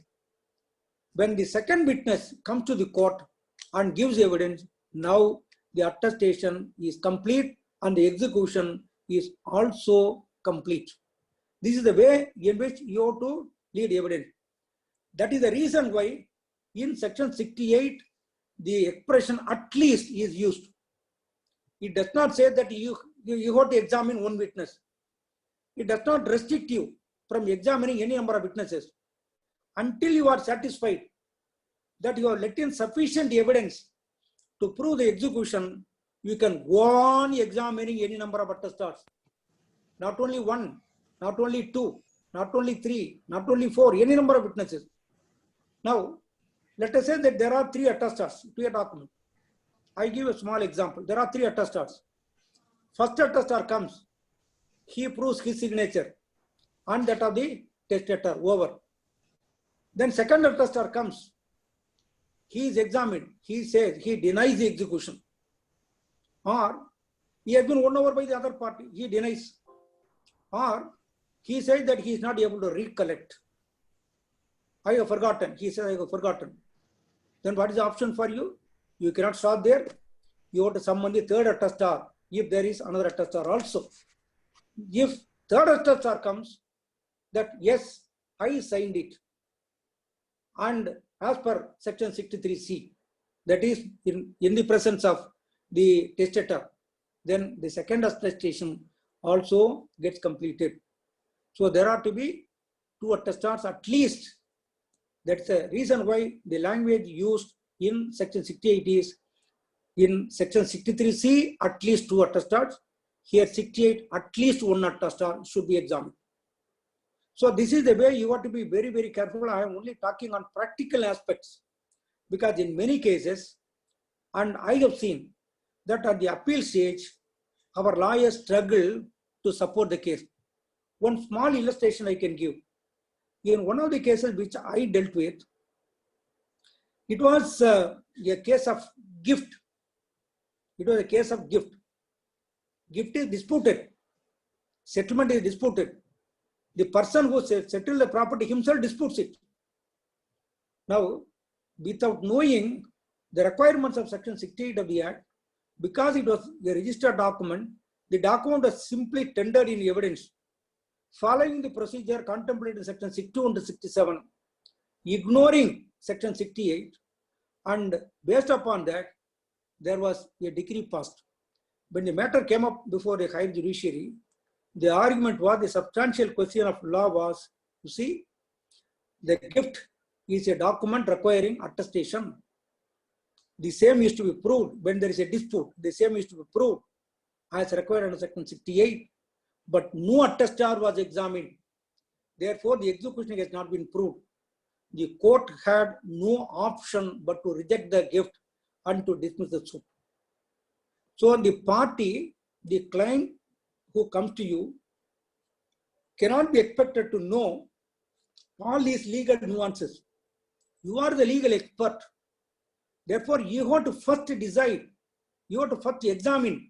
When the second witness comes to the court and gives evidence, now the attestation is complete and the execution is also complete. This is the way in which you have to lead evidence. That is the reason why in section 68, the expression at least is used. It does not say that you have to examine one witness. It does not restrict you from examining any number of witnesses. Until you are satisfied that you have let in sufficient evidence to prove the execution, you can go on examining any number of attestors. Not only one, not only two, not only three, not only four, any number of witnesses. Now, let us say that there are 3 attestors to a document. I give a small example. There are 3 attestors. First attestor comes. He proves his signature and that of the testator, over. Then second attestor comes. He is examined. He says, he denies the execution. Or he has been won over by the other party. He denies. Or he says that he is not able to recollect. I have forgotten. He says, I have forgotten. Then what is the option for you? You cannot stop there. You have to summon the third attestor if there is another attestor also. If third attestor comes, that yes, I signed it. And as per section 63C, that is in the presence of the testator, then the second attestation also gets completed. So there are to be 2 attestors at least. That's the reason why the language used in section 68 is in section 63C, at least 2 attestors. Here 68, at least 1 attestor should be examined. So this is the way you have to be very, very careful. I am only talking on practical aspects because in many cases, and I have seen that at the appeal stage, our lawyers struggle to support the case. One small illustration I can give. In one of the cases which I dealt with, it was a case of gift. It was a case of gift. Gift is disputed. Settlement is disputed. The person who settled the property himself disputes it. Now, without knowing the requirements of section 68 of the Act, because it was a registered document, the document was simply tendered in evidence. Following the procedure contemplated in section 62 and 67, ignoring section 68, and based upon that, there was a decree passed. When the matter came up before the higher judiciary, the argument was, the substantial question of law was, you see, the gift is a document requiring attestation. The same is to be proved when there is a dispute. The same is to be proved as required under section 68. But no attestor was examined. Therefore, the execution has not been proved. The court had no option but to reject the gift and to dismiss the suit. So the party, the client who comes to you, cannot be expected to know all these legal nuances. You are the legal expert. Therefore, you have to first decide, you have to first examine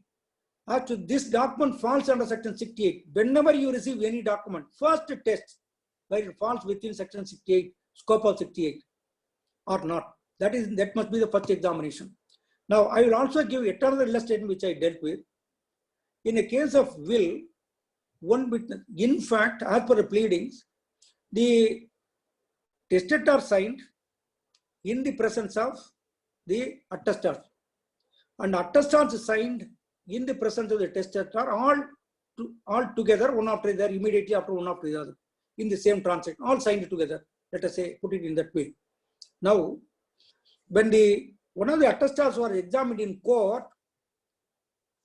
as to this document falls under section 68. Whenever you receive any document, first test whether it falls within section 68, scope of 68 or not. That must be the first examination. Now, I will also give another illustration which I dealt with. In a case of will, one witness, in fact, as per the pleadings, the testator signed in the presence of the attestor, and attestors signed in the presence of the testator, all together, one after the other, immediately after one after the other, in the same transaction, all signed together. Let us say, put it in that way. Now, when one of the attestors was examined in court,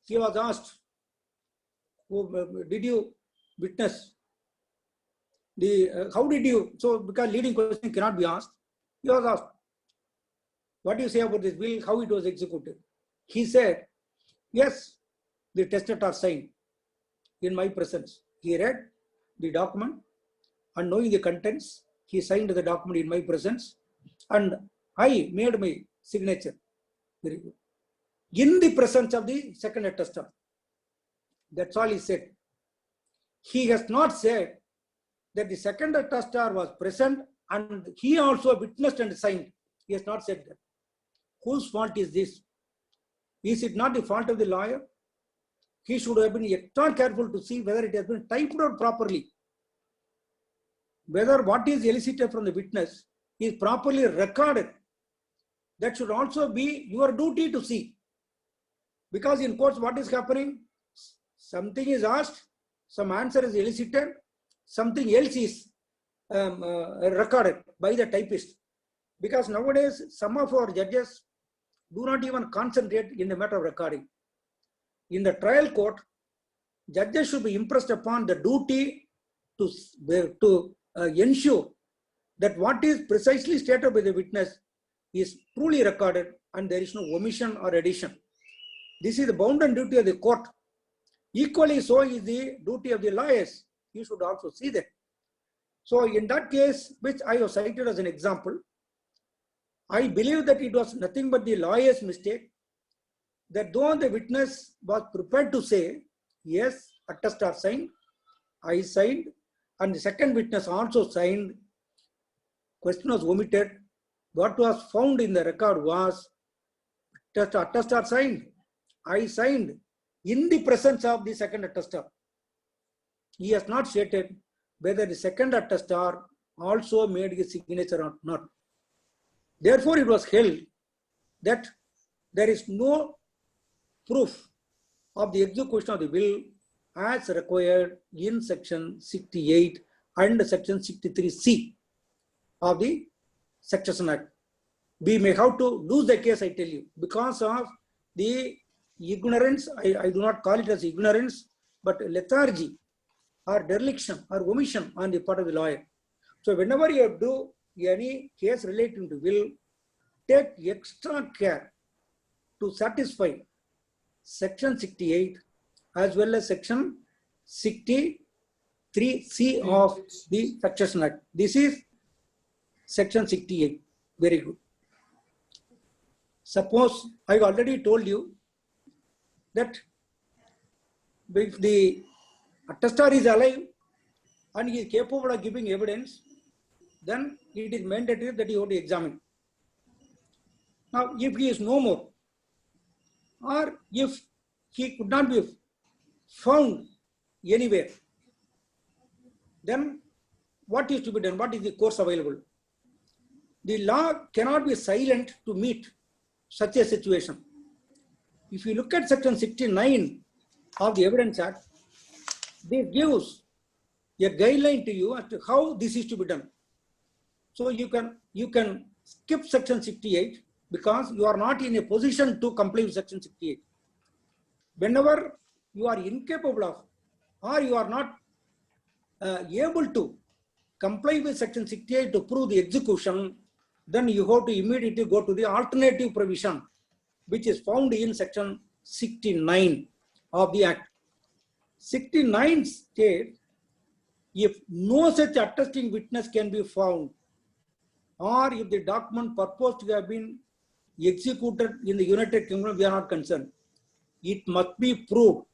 he was asked, did you witness how did you, so because leading question cannot be asked, he was asked, what do you say about this will, how it was executed? He said, yes, the testator signed in my presence. He read the document and knowing the contents, he signed the document in my presence and I made my signature. Very good. In the presence of the second attestor. That's all he said. He has not said that the second attestor was present and he also witnessed and signed. He has not said that. Whose fault is this? Is it not the fault of the lawyer? He should have been extra careful to see whether it has been typed out properly. Whether what is elicited from the witness is properly recorded. That should also be your duty to see. Because in courts, what is happening? Something is asked, some answer is elicited, something else is recorded by the typist. Because nowadays, some of our judges do not even concentrate in the matter of recording. In the trial court, judges should be impressed upon the duty to ensure that what is precisely stated by the witness is truly recorded and there is no omission or addition. This is the bounden duty of the court. Equally so is the duty of the lawyers. You should also see that. So in that case, which I have cited as an example, I believe that it was nothing but the lawyer's mistake, that though the witness was prepared to say, yes, attestor signed, I signed, and the second witness also signed, question was omitted. What was found in the record was, attestor signed, I signed, in the presence of the second attestor. He has not stated whether the second attestor also made his signature or not. Therefore, it was held that there is no proof of the execution of the will as required in section 68 and section 63C of the Succession Act. We may have to lose the case, I tell you, because of the ignorance. I do not call it as ignorance, but lethargy or dereliction or omission on the part of the lawyer. So whenever you do any case relating to will, take extra care to satisfy section 68 as well as section 63C of the Succession Act. This is section 68. Very good. Suppose I already told you that if the attestor is alive and he is capable of giving evidence, then it is mandatory that you have to examine. Now, if he is no more, or if he could not be found anywhere, then what is to be done? What is the course available? The law cannot be silent to meet such a situation. If you look at section 69 of the Evidence Act, this gives a guideline to you as to how this is to be done. So you can skip section 68 because you are not in a position to comply with section 68. Whenever you are incapable of or you are not able to comply with section 68 to prove the execution, then you have to immediately go to the alternative provision, which is found in section 69 of the Act. 69 states, if no such attesting witness can be found, or if the document purports to have been executed in the United Kingdom, we are not concerned. It must be proved.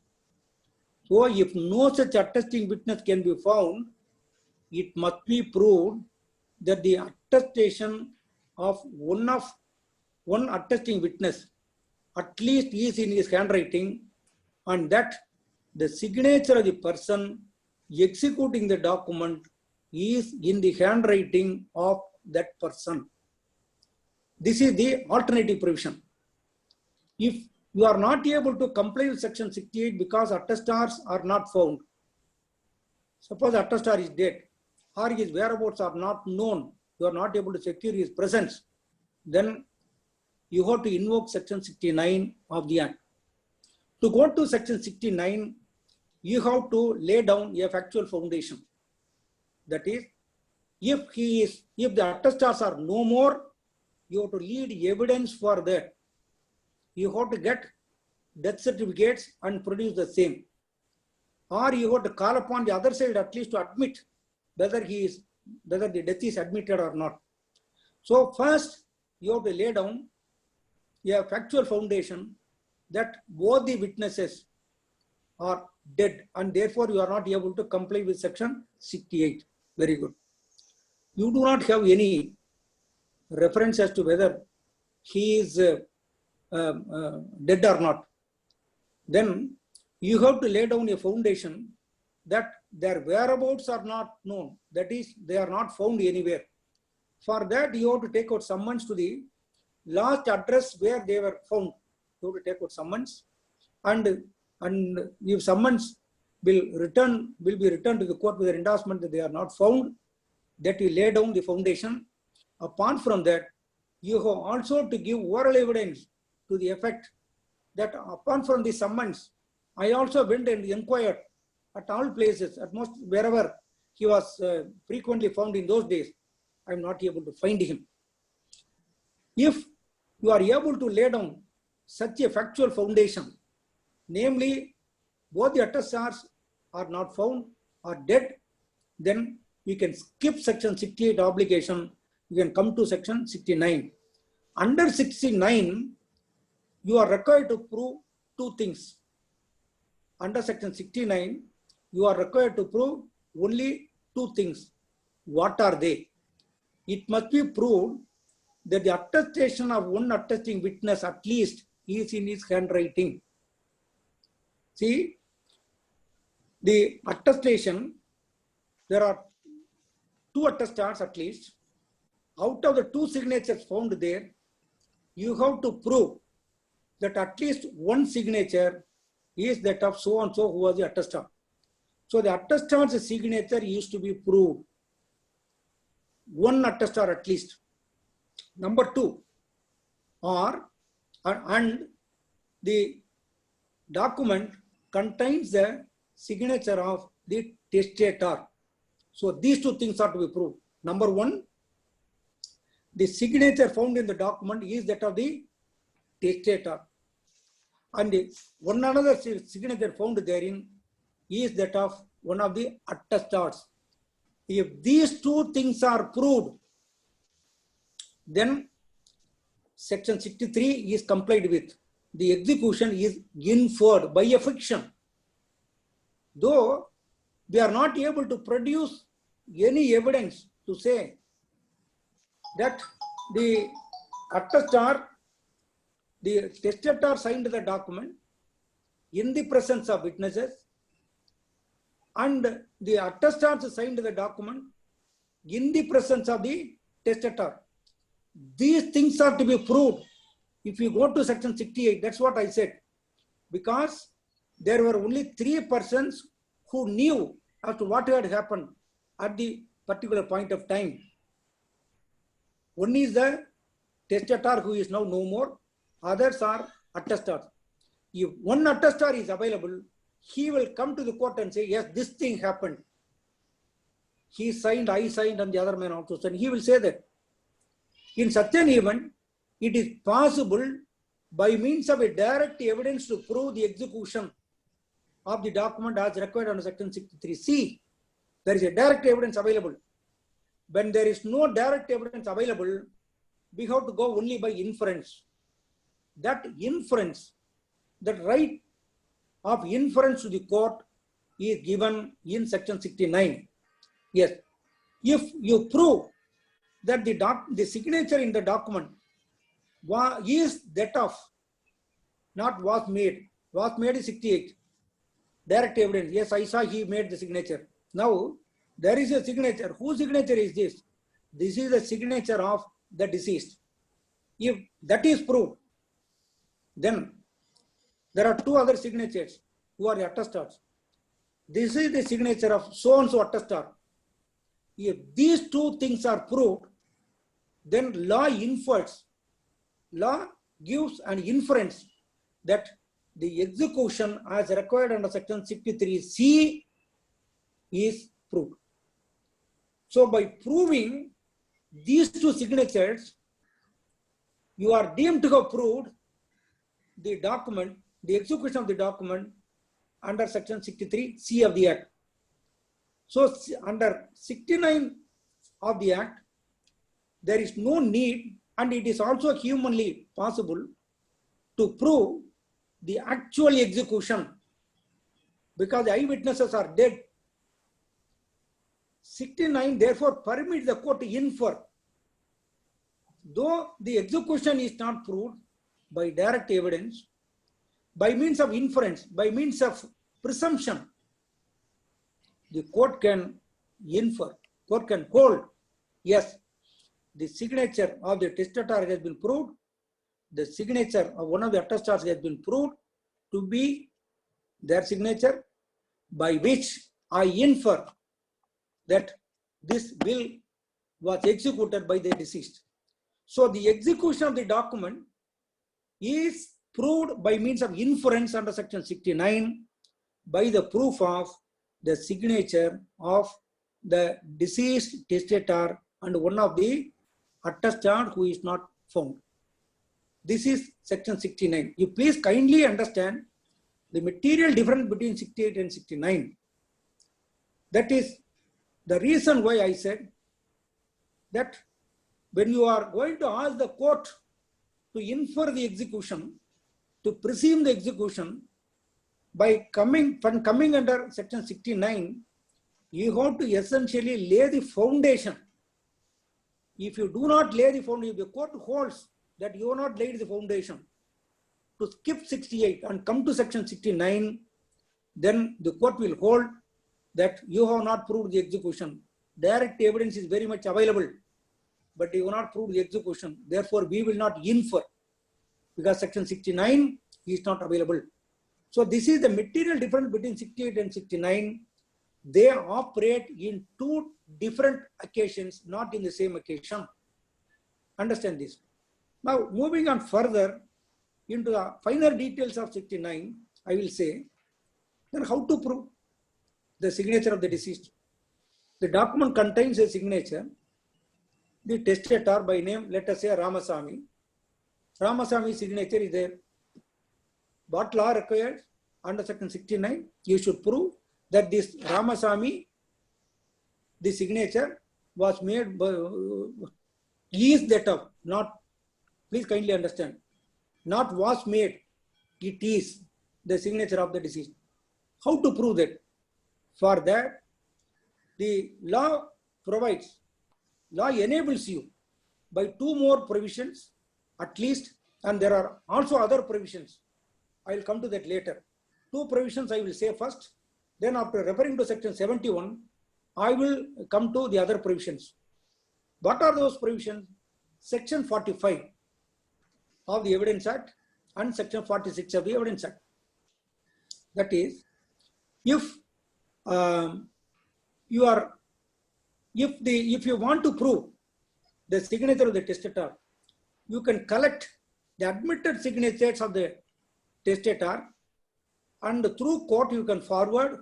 So if no such attesting witness can be found, it must be proved that the attestation of one attesting witness at least is in his handwriting, and that the signature of the person executing the document is in the handwriting of that person. This is the alternative provision. If you are not able to comply with section 68 because attestors are not found, suppose attestor is dead or his whereabouts are not known, you are not able to secure his presence, then you have to invoke section 69 of the Act. To go to section 69, you have to lay down a factual foundation. That is, if the attestors are no more, you have to lead evidence for that. You have to get death certificates and produce the same. Or you have to call upon the other side at least to admit whether the death is admitted or not. So first, you have to lay down a factual foundation that both the witnesses are dead and therefore you are not able to comply with section 68. Very good. You do not have any reference as to whether he is dead or not. Then you have to lay down a foundation that their whereabouts are not known. That is, they are not found anywhere. For that, you have to take out summons to the last address where they were found. You have to take out summons, and if summons will be returned to the court with an endorsement that they are not found, that you lay down the foundation. Apart from that, you have also to give oral evidence to the effect that apart from the summons, I also went and inquired at all places, at most wherever he was frequently found in those days. I am not able to find him. If you are able to lay down such a factual foundation, namely both the attestants are not found or dead, then we can skip section 68 obligation. You can come to section 69. Under 69, you are required to prove two things. Under section 69, you are required to prove only two things. What are they? It must be proved that the attestation of one attesting witness at least is in his handwriting. See, the attestation, there are two attestants at least. Out of the two signatures found there, you have to prove that at least one signature is that of so and so who was the attestant. So the attestant's signature used to be proved. One attestant at least. Number two, and the document contains the signature of the testator. So these two things are to be proved. Number one, the signature found in the document is that of the testator. And one another signature found therein is that of one of the attestants. If these two things are proved, then section 63 is complied with. The execution is inferred by a fiction. Though we are not able to produce any evidence to say that the attestant, the testator signed the document in the presence of witnesses, and the attestant signed the document in the presence of the testator. These things are to be proved if you go to section 68. That's what I said. Because there were only three persons who knew as to what had happened at the particular point of time. One is the testator who is now no more. Others are attestors. If one attestor is available, he will come to the court and say, yes, this thing happened. He signed, I signed, and the other man also signed. He will say that. In such an event, it is possible by means of a direct evidence to prove the execution of the document as required under section 63C. There is a direct evidence available. When there is no direct evidence available, we have to go only by inference. That inference, that right of inference to the court is given in section 69. Yes, if you prove that the signature in the document is that of, not was made is 68. Direct evidence, yes, I saw he made the signature. Now, there is a signature. Whose signature is this? This is the signature of the deceased. If that is proved, then there are two other signatures who are the attestants. This is the signature of so-and-so attestor. If these two things are proved, then law infers, law gives an inference that the execution as required under section 63C is proved. So by proving these two signatures, you are deemed to have proved the document, the execution of the document under section 63C of the Act. So under 69 of the Act, there is no need, and it is also humanly possible to prove the actual execution because the eyewitnesses are dead. 69 therefore permits the court to infer, though the execution is not proved by direct evidence, by means of inference, by means of presumption, the court can infer, court can hold, yes, the signature of the testator has been proved, the signature of one of the attestants has been proved to be their signature, by which I infer that this will was executed by the deceased. So the execution of the document is proved by means of inference under section 69 by the proof of the signature of the deceased testator and one of the attestant who is not found. This is section 69. You please kindly understand the material difference between 68 and 69. That is the reason why I said that when you are going to ask the court to infer the execution, to presume the execution, by coming under section 69, you have to essentially lay the foundation. If you do not lay the foundation, the court holds that you have not laid the foundation. To skip 68 and come to section 69, then the court will hold that you have not proved the execution. Direct evidence is very much available, but you have not proved the execution. Therefore, we will not infer because section 69 is not available. So this is the material difference between 68 and 69. They operate in two different occasions, not in the same occasion. Understand this. Now, moving on further into the finer details of 69, I will say, then how to prove the signature of the deceased. The document contains a signature, the testator by name, let us say Ramasamy. Ramasamy signature is there. What law requires under section 69? You should prove that this Ramasamy, the signature was made by, is that of, not, please kindly understand, not was made, it is the signature of the deceased. How to prove that? For that, the law provides, law enables you by two more provisions at least, and there are also other provisions. I will come to that later. Two provisions I will say first, then after referring to section 71, I will come to the other provisions. What are those provisions? Section 45 of the Evidence Act and section 46 of the Evidence Act. That is, if you want to prove the signature of the testator, you can collect the admitted signatures of the testator, and through court you can forward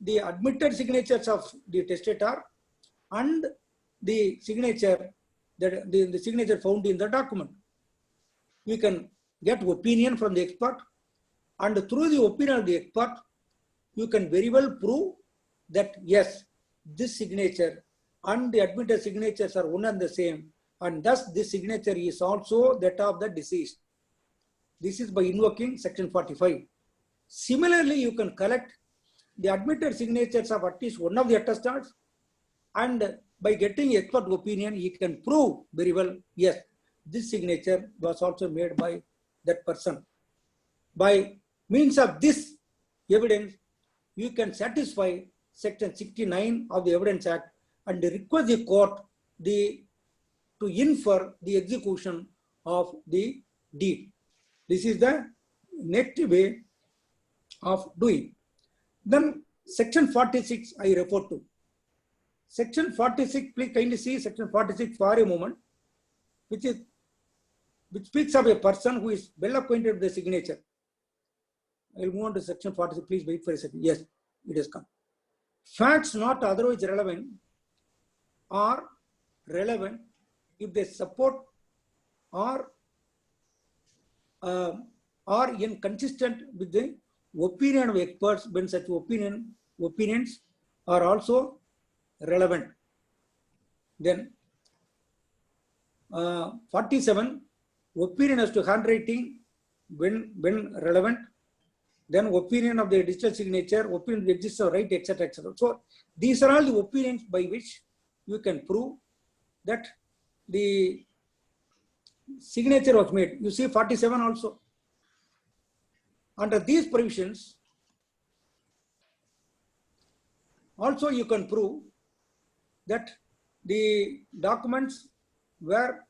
the admitted signatures of the testator and the signature that the signature found in the document. You can get opinion from the expert, and through the opinion of the expert, you can very well prove that yes, this signature and the admitted signatures are one and the same, and thus this signature is also that of the deceased. This is by invoking section 45. Similarly, you can collect the admitted signatures of at least one of the attestants, and by getting expert opinion, you can prove very well, yes, this signature was also made by that person. By means of this evidence, you can satisfy section 69 of the Evidence Act and request the court to infer the execution of the deed. This is the next way of doing. Then section 46 I refer to. Section 46, please kindly see section 46 for a moment, which speaks of a person who is well acquainted with the signature. I will move on to section 46. Please wait for a second. Yes, it has come. Facts not otherwise relevant are relevant if they support or are inconsistent with the opinion of experts when such opinions are also relevant. Then 47, opinion as to handwriting when relevant. Then opinion of the digital signature, opinion of the existence of right, etc., etc. So these are all the opinions by which you can prove that the signature was made. You see 47 also. Under these provisions, also you can prove that the documents were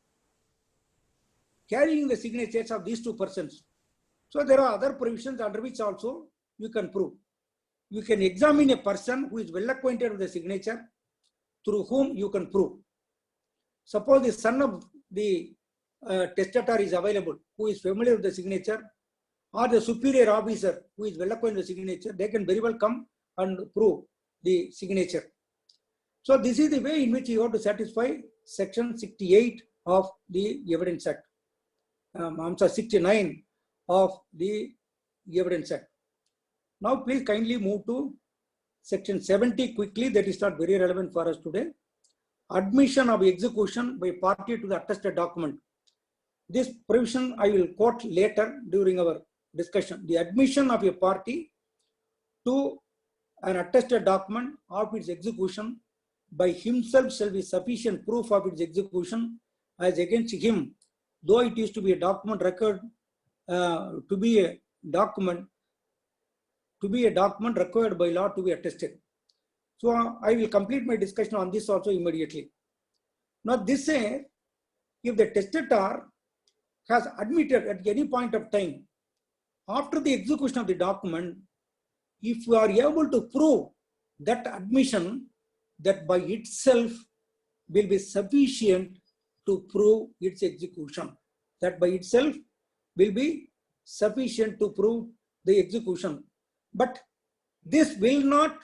carrying the signatures of these two persons. So there are other provisions under which also you can prove. You can examine a person who is well acquainted with the signature, through whom you can prove. Suppose the son of the testator is available, who is familiar with the signature, or the superior officer who is well acquainted with the signature, they can very well come and prove the signature. So this is the way in which you have to satisfy section 68 of the Evidence Act. I'm sorry, 69 of the Evidence Act. Now please kindly move to section 70 quickly. That is not very relevant for us today. Admission of execution by party to the attested document. This provision I will quote later during our discussion. The admission of a party to an attested document of its execution by himself shall be sufficient proof of its execution as against him, though it is to be a document record, to be a document required by law to be attested. So I will complete my discussion on this also immediately. Now this says, if the testator has admitted at any point of time after the execution of the document, if you are able to prove that admission, that by itself will be sufficient to prove its execution. That by itself will be sufficient to prove the execution. But this will not,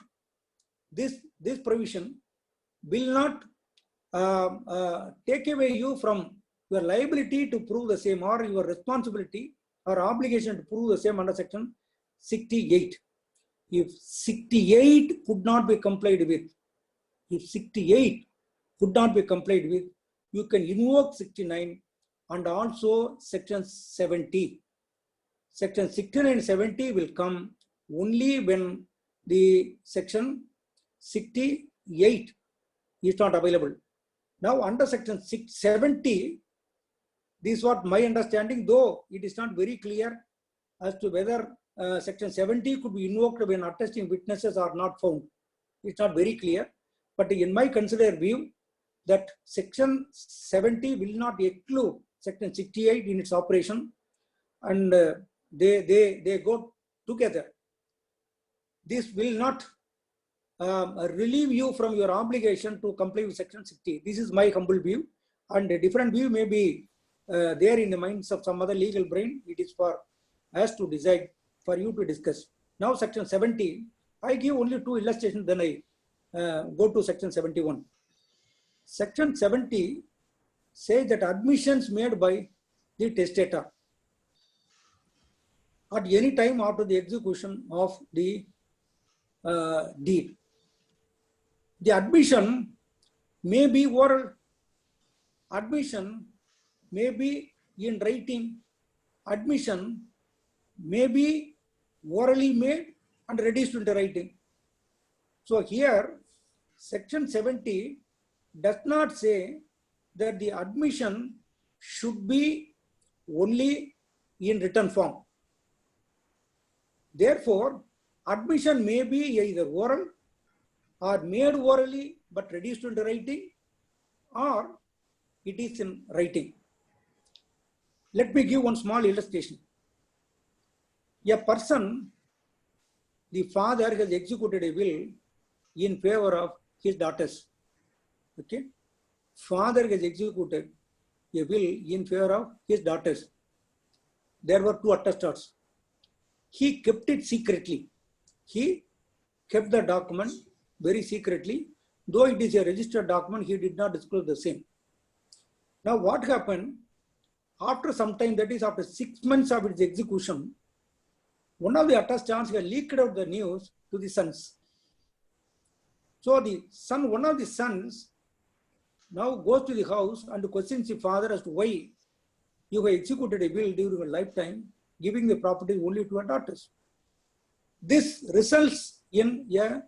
this provision will not take away you from your liability to prove the same, or your responsibility or obligation to prove the same under section 68. If 68 could not be complied with, you can invoke 69 and also section 70. Section 69 and 70 will come only when the section 68 is not available. Now under section 670, this is what my understanding, though it is not very clear as to whether section 70 could be invoked when attesting witnesses are not found. It's not very clear, but in my considered view, that section 70 will not exclude section 68 in its operation, and they go together. This will not relieve you from your obligation to comply with section 60. This is my humble view, and a different view may be there in the minds of some other legal brain. It is for us to decide, for you to discuss. Now section 70, I give only two illustrations, then I go to section 71. Section 70 says that admissions made by the testator at any time after the execution of the deed. The admission may be oral, admission may be in writing, admission may be orally made and reduced into writing. So here, section 70 does not say that the admission should be only in written form. Therefore, admission may be either oral or made orally but reduced into writing, or it is in writing. Let me give one small illustration. A person, the father has executed a will in favor of his daughters. Okay, father has executed a will in favor of his daughters. There were two attestors. He kept it secretly. He kept the document very secretly. Though it is a registered document, he did not disclose the same. Now what happened? after some time, that is after 6 months of its execution, one of the attestants had leaked out the news to the sons. So the son, one of the sons, now goes to the house and questions the father as to why you have executed a will during a lifetime, giving the property only to a daughter. This results in a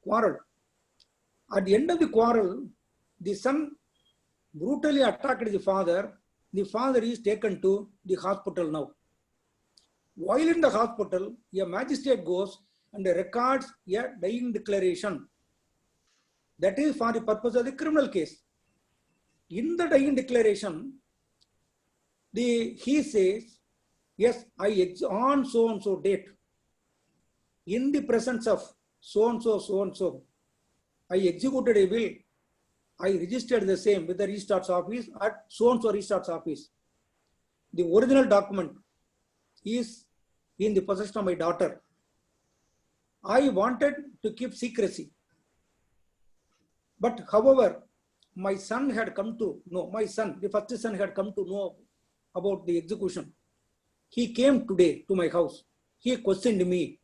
quarrel. At the end of the quarrel, the son brutally attacked the father. The father is taken to the hospital now. While in the hospital, a magistrate goes and records a dying declaration. That is for the purpose of the criminal case. In the dying declaration, he says, yes, on so and so date, in the presence of so and so, I executed a will. I registered the same with the registrar's office at so and so registrar's office. The original document is in the possession of my daughter. I wanted to keep secrecy. But however, my son had come to know, the first son had come to know about the execution. He came today to my house. He questioned me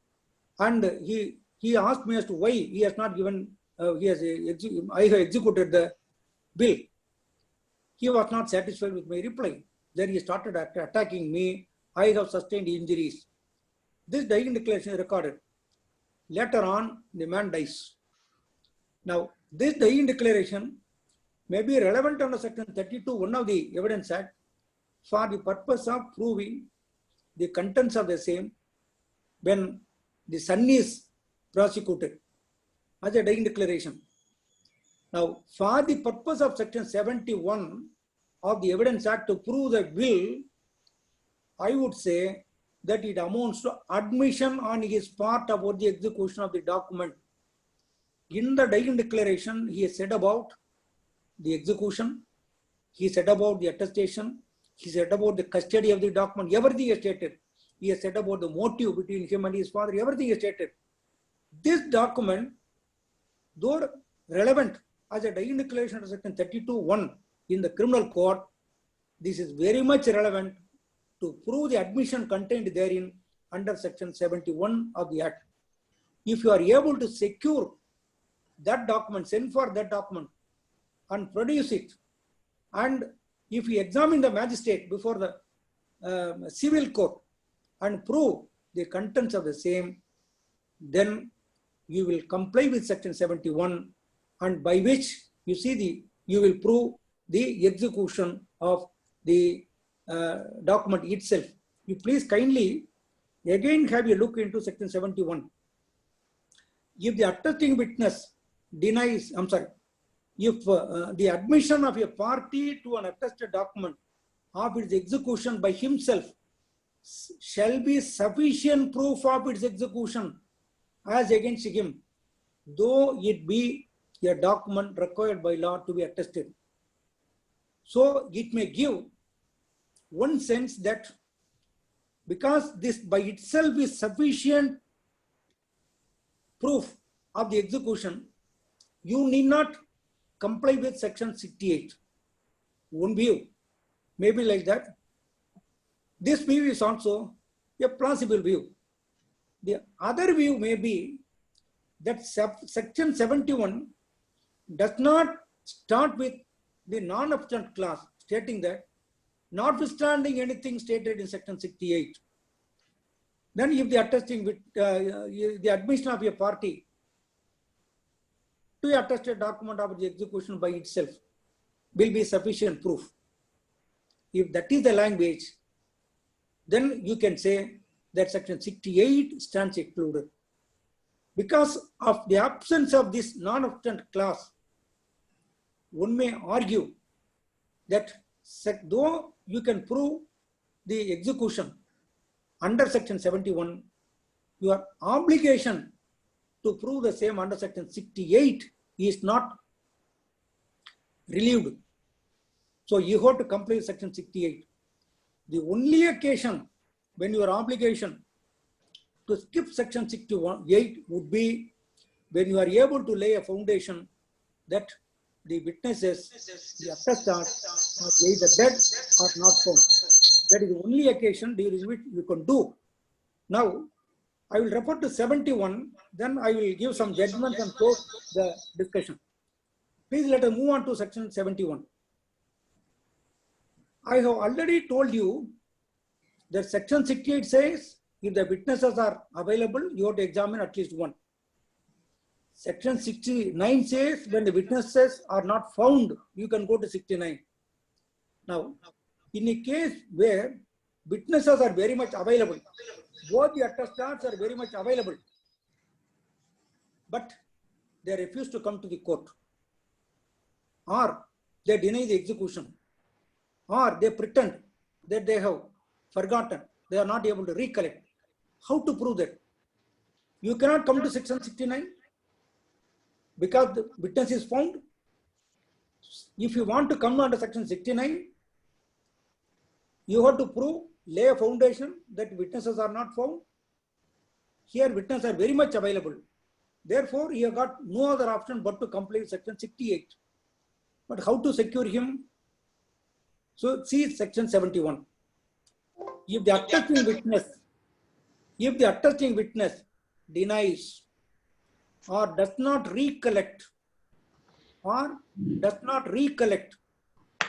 and he asked me as to why he has not given, I have executed the bill. He was not satisfied with my reply. Then he started attacking me. I have sustained injuries. This dying declaration is recorded. Later on, the man dies. Now, this dying declaration may be relevant under Section 32, 1 of the Evidence Act, for the purpose of proving the contents of the same when the son is prosecuted as a dying declaration. Now, for the purpose of Section 71 of the Evidence Act to prove the will, I would say that it amounts to admission on his part about the execution of the document. In the dying declaration, he has said about the execution, he said about the attestation, he said about the custody of the document, everything is stated. He has said about the motive between him and his father, everything is stated. This document, though relevant as a dying declaration under Section 32(1) in the criminal court, this is very much relevant to prove the admission contained therein under Section 71 of the Act. If you are able to secure that document, send for that document and produce it, and if you examine the magistrate before the civil court and prove the contents of the same, then you will comply with Section 71, and by which you will prove the execution of the document itself. You please kindly again have a look into Section 71. If the attesting witness denies, if the admission of a party to an attested document of its execution by himself shall be sufficient proof of its execution as against him, though it be a document required by law to be attested. So it may give one sense that because this by itself is sufficient proof of the execution, you need not comply with Section 68. One view may be like that. This view is also a plausible view. The other view may be that Section 71 does not start with the non-obstant clause, stating that notwithstanding anything stated in Section 68, then if the attesting with the admission of a party to attest a document of the execution by itself will be sufficient proof. If that is the language, then you can say that Section 68 stands excluded. Because of the absence of this non-obstant clause, one may argue that though you can prove the execution under Section 71, your obligation to prove the same under Section 68 is not relieved. So you have to comply with Section 68. The only occasion when your obligation to skip Section 68 would be when you are able to lay a foundation that the witnesses, the attestants are either dead or not found. That is the only occasion during which you can do. Now, I will refer to 71, then I will give some judgments and close the discussion. Please let us move on to section 71. I have already told you that section 68 says if the witnesses are available, you have to examine at least one. Section 69 says when the witnesses are not found, you can go to 69. Now, in a case where witnesses are very much available, both the attestants are very much available, but they refuse to come to the court, or they deny the execution, or they pretend that they have forgotten, they are not able to recollect. How to prove that? You cannot come to section 69 because the witness is found. If you want to come under section 69, you have to prove, lay a foundation that witnesses are not found. Here witnesses are very much available. Therefore, you have got no other option but to comply with section 68. But how to secure him? So see section 71. If the attesting witness denies or does not recollect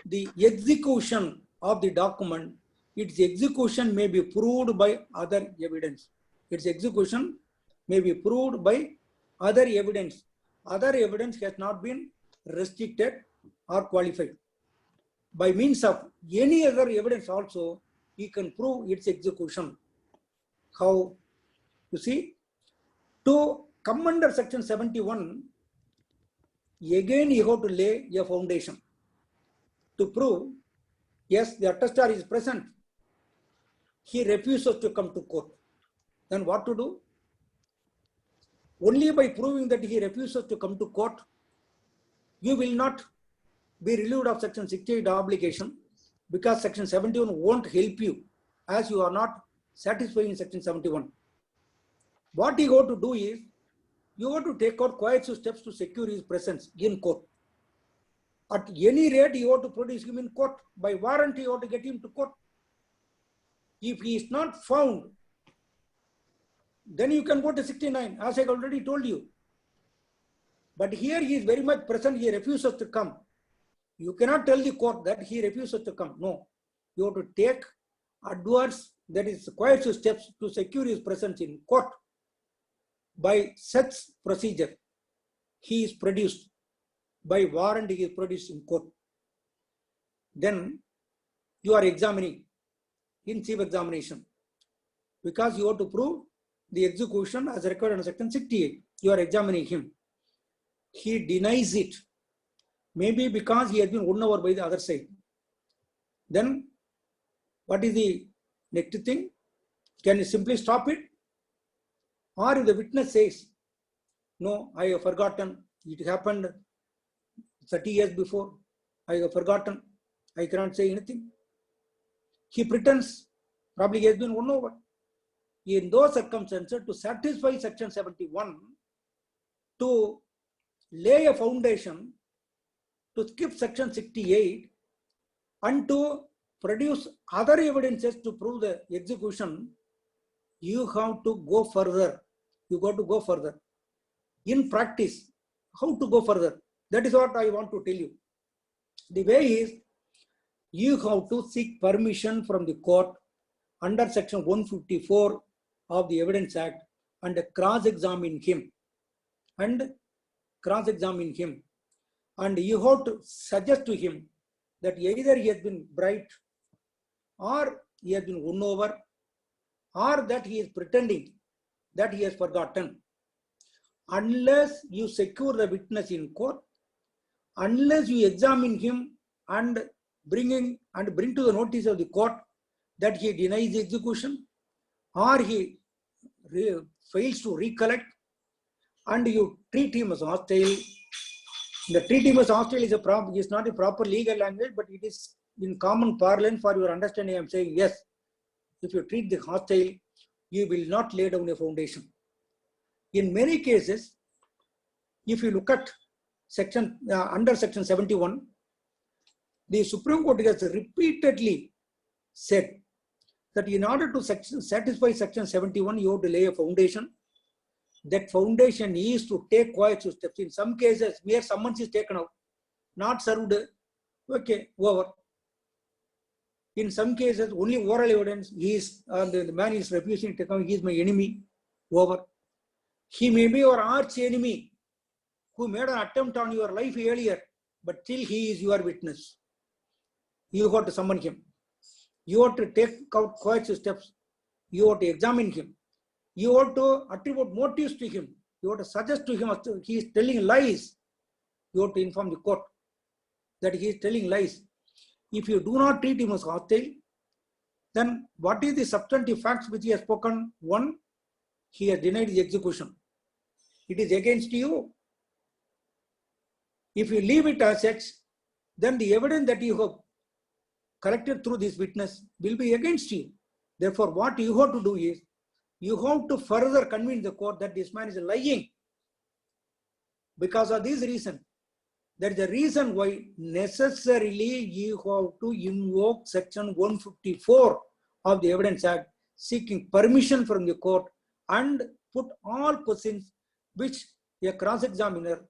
the execution of the document, its execution may be proved by other evidence. Its execution may be proved by other evidence. Other evidence has not been restricted or qualified. By means of any other evidence also, he can prove its execution. How? You see, to come under section 71, again you have to lay a foundation to prove, yes, the attestor is present. He refuses to come to court. Then what to do? Only by proving that he refuses to come to court, you will not be relieved of section 68 obligation, because section 71 won't help you as you are not satisfying section 71. What you have to do is, you have to take out coercive steps to secure his presence in court. At any rate, you have to produce him in court. By warrant, you have to get him to court. If he is not found, then you can go to 69, as I already told you. But here he is very much present, he refuses to come. You cannot tell the court that he refuses to come. No, you have to take adverse, that is coercive steps to secure his presence in court. By such procedure, he is produced. By warrant, he is produced in court. Then you are examining in chief examination, because you have to prove the execution as required under section 68. You are examining him. He denies it, maybe because he has been won over by the other side. Then what is the next thing? Can you simply stop it? Or if the witness says, no, I have forgotten, it happened 30 years before, I have forgotten, I cannot say anything. He pretends, probably he has been won over. In those circumstances, to satisfy section 71, to lay a foundation, to skip section 68, and to produce other evidences to prove the execution, you have to go further. You got to go further. In practice, how to go further? That is what I want to tell you. The way is, you have to seek permission from the court under section 154 of the Evidence Act and cross-examine him. And you have to suggest to him that either he has been bribed, or he has been won over, or that he is pretending that he has forgotten. Unless you secure the witness in court, unless you examine him and bring to the notice of the court that he denies the execution, or he fails to recollect, and you treat him as hostile. The treat him as hostile is not a proper legal language, but it is in common parlance for your understanding. I am saying, yes, if you treat the hostile, you will not lay down a foundation. In many cases, if you look at under section 71, the Supreme Court has repeatedly said that in order to satisfy section 71, you have to lay a foundation. That foundation is to take coercive steps. In some cases, mere summons is taken out, not served, okay, over. In some cases, only oral evidence is, the man is refusing to come, he is my enemy, over. He may be your arch enemy who made an attempt on your life earlier, but still he is your witness. You have to summon him. You have to take out coercive steps. You have to examine him. You have to attribute motives to him. You have to suggest to him he is telling lies. You have to inform the court that he is telling lies. If you do not treat him as hostile, then what is the substantive facts which he has spoken? One, he has denied the execution. It is against you. If you leave it as such, then the evidence that you have collected through this witness will be against you. Therefore, what you have to do is, you have to further convince the court that this man is lying. Because of this reason, that is the reason why necessarily you have to invoke section 154 of the Evidence Act, seeking permission from the court and put all questions which a cross-examiner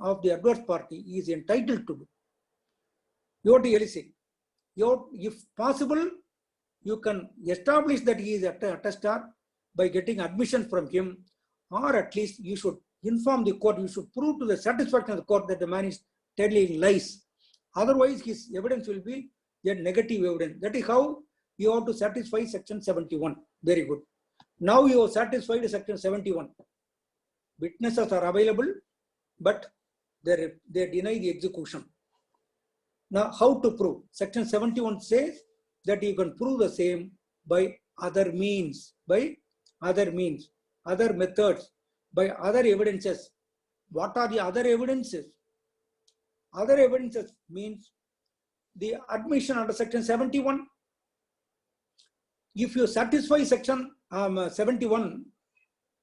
of the adverse party is entitled to do. You have to elicit. If possible, you can establish that he is a attestar by getting admission from him, or at least you should inform the court, you should prove to the satisfaction of the court that the man is telling lies. Otherwise, his evidence will be a negative evidence. That is how you have to satisfy section 71. Very good. Now you have satisfied section 71. Witnesses are available, but they deny the execution. Now, how to prove? Section 71 says that you can prove the same by other means, other methods, by other evidences. What are the other evidences? Other evidences means the admission under section 71. If you satisfy section 71,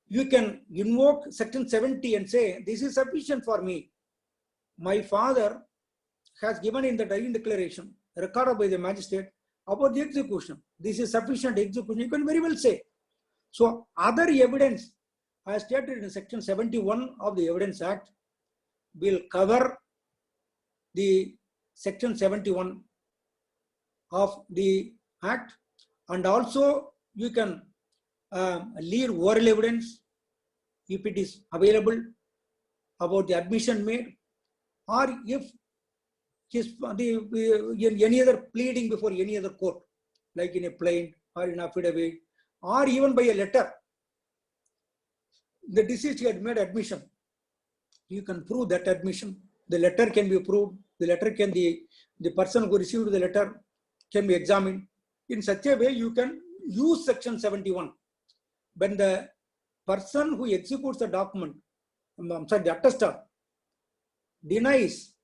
you can invoke section 70 and say, this is sufficient for me. My father has given in the dying declaration, recorded by the magistrate, about the execution. This is sufficient execution. You can very well say. So, other evidence, as stated in section 71 of the Evidence Act, will cover the section 71 of the Act, and also you can leave oral evidence if it is available about the admission made, or if any other pleading before any other court, like in a plaint or in affidavit, or even by a letter. The deceased had made admission. You can prove that admission. The letter can be proved. The letter can the person who received the letter can be examined. In such a way, you can use section 71. When the person who executes the document, the attestor, denies,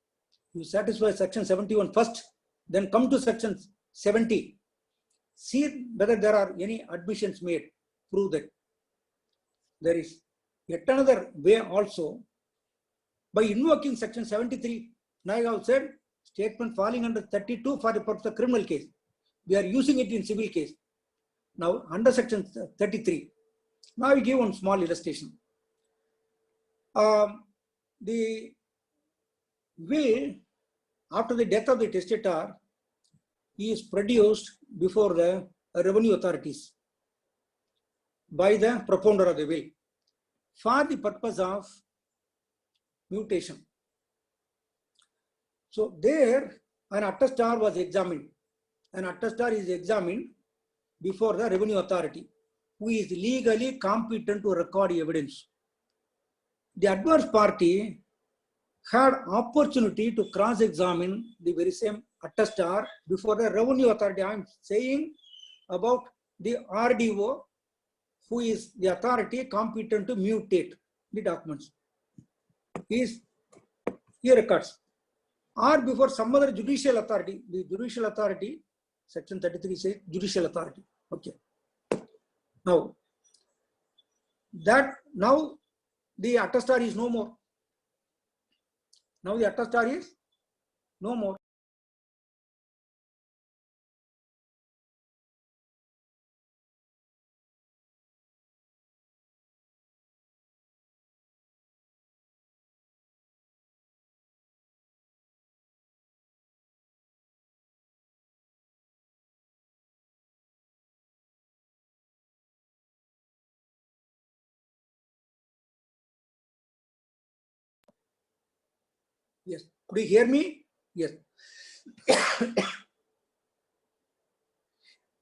you satisfy section 71 first, then come to section 70. See whether there are any admissions made. Prove that. There is yet another way also, by invoking section 73. Now I have said statement falling under 32 for the purpose of criminal case. We are using it in civil case. Now under section 33. Now I give one small illustration. The will, after the death of the testator, is produced before the revenue authorities by the propounder of the will for the purpose of mutation. So there an attestar was examined. An attestar is examined before the revenue authority, who is legally competent to record evidence. The adverse party had opportunity to cross-examine the very same attestar before the revenue authority. I am saying about the RDO, who is the authority competent to mutate the documents. He records. Or before some other judicial authority. The judicial authority, section 33 says judicial authority. Okay. Now the attestar is no more. Now the attestar is no more. Yes. Could you hear me? Yes.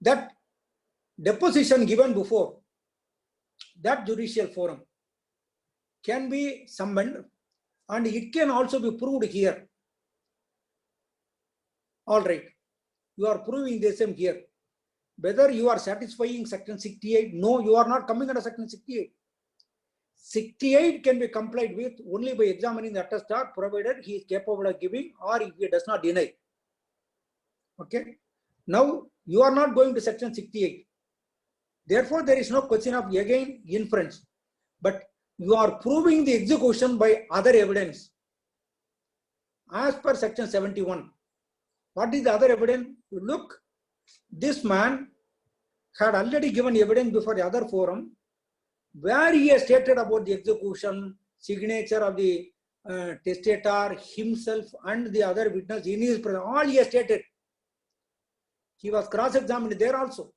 That deposition given before that judicial forum can be summoned and it can also be proved here. All right. You are proving the same here. Whether you are satisfying section 68, no, you are not coming under section 68. 68 can be complied with only by examining the attestar, provided he is capable of giving or if he does not deny. Okay. Now you are not going to section 68. Therefore, there is no question of again inference, but you are proving the execution by other evidence. As per section 71, what is the other evidence? You look, this man had already given evidence before the other forum where he has stated about the execution, signature of the testator, himself and the other witness in his presence. All he has stated. He was cross-examined there also.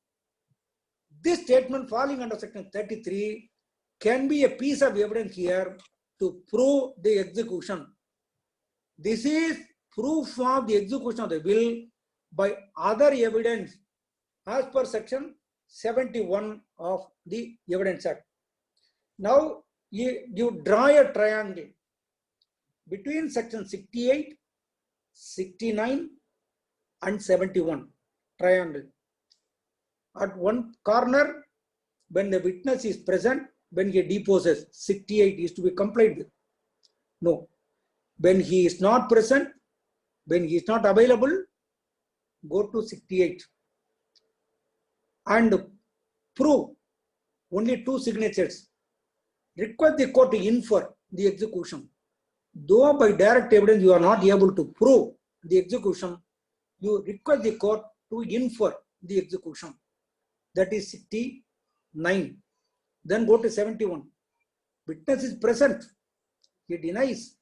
This statement falling under section 33 can be a piece of evidence here to prove the execution. This is proof of the execution of the will by other evidence as per section 71 of the Evidence Act. Now you draw a triangle between section 68, 69 and 71. Triangle. At one corner, when the witness is present, when he deposes, 68 is to be complied with. No. When he is not present, when he is not available, go to 68 and prove only two signatures. Request the court to infer the execution. Though by direct evidence you are not able to prove the execution, you request the court to infer the execution. That is 69. Then go to 71. Witness is present. He denies.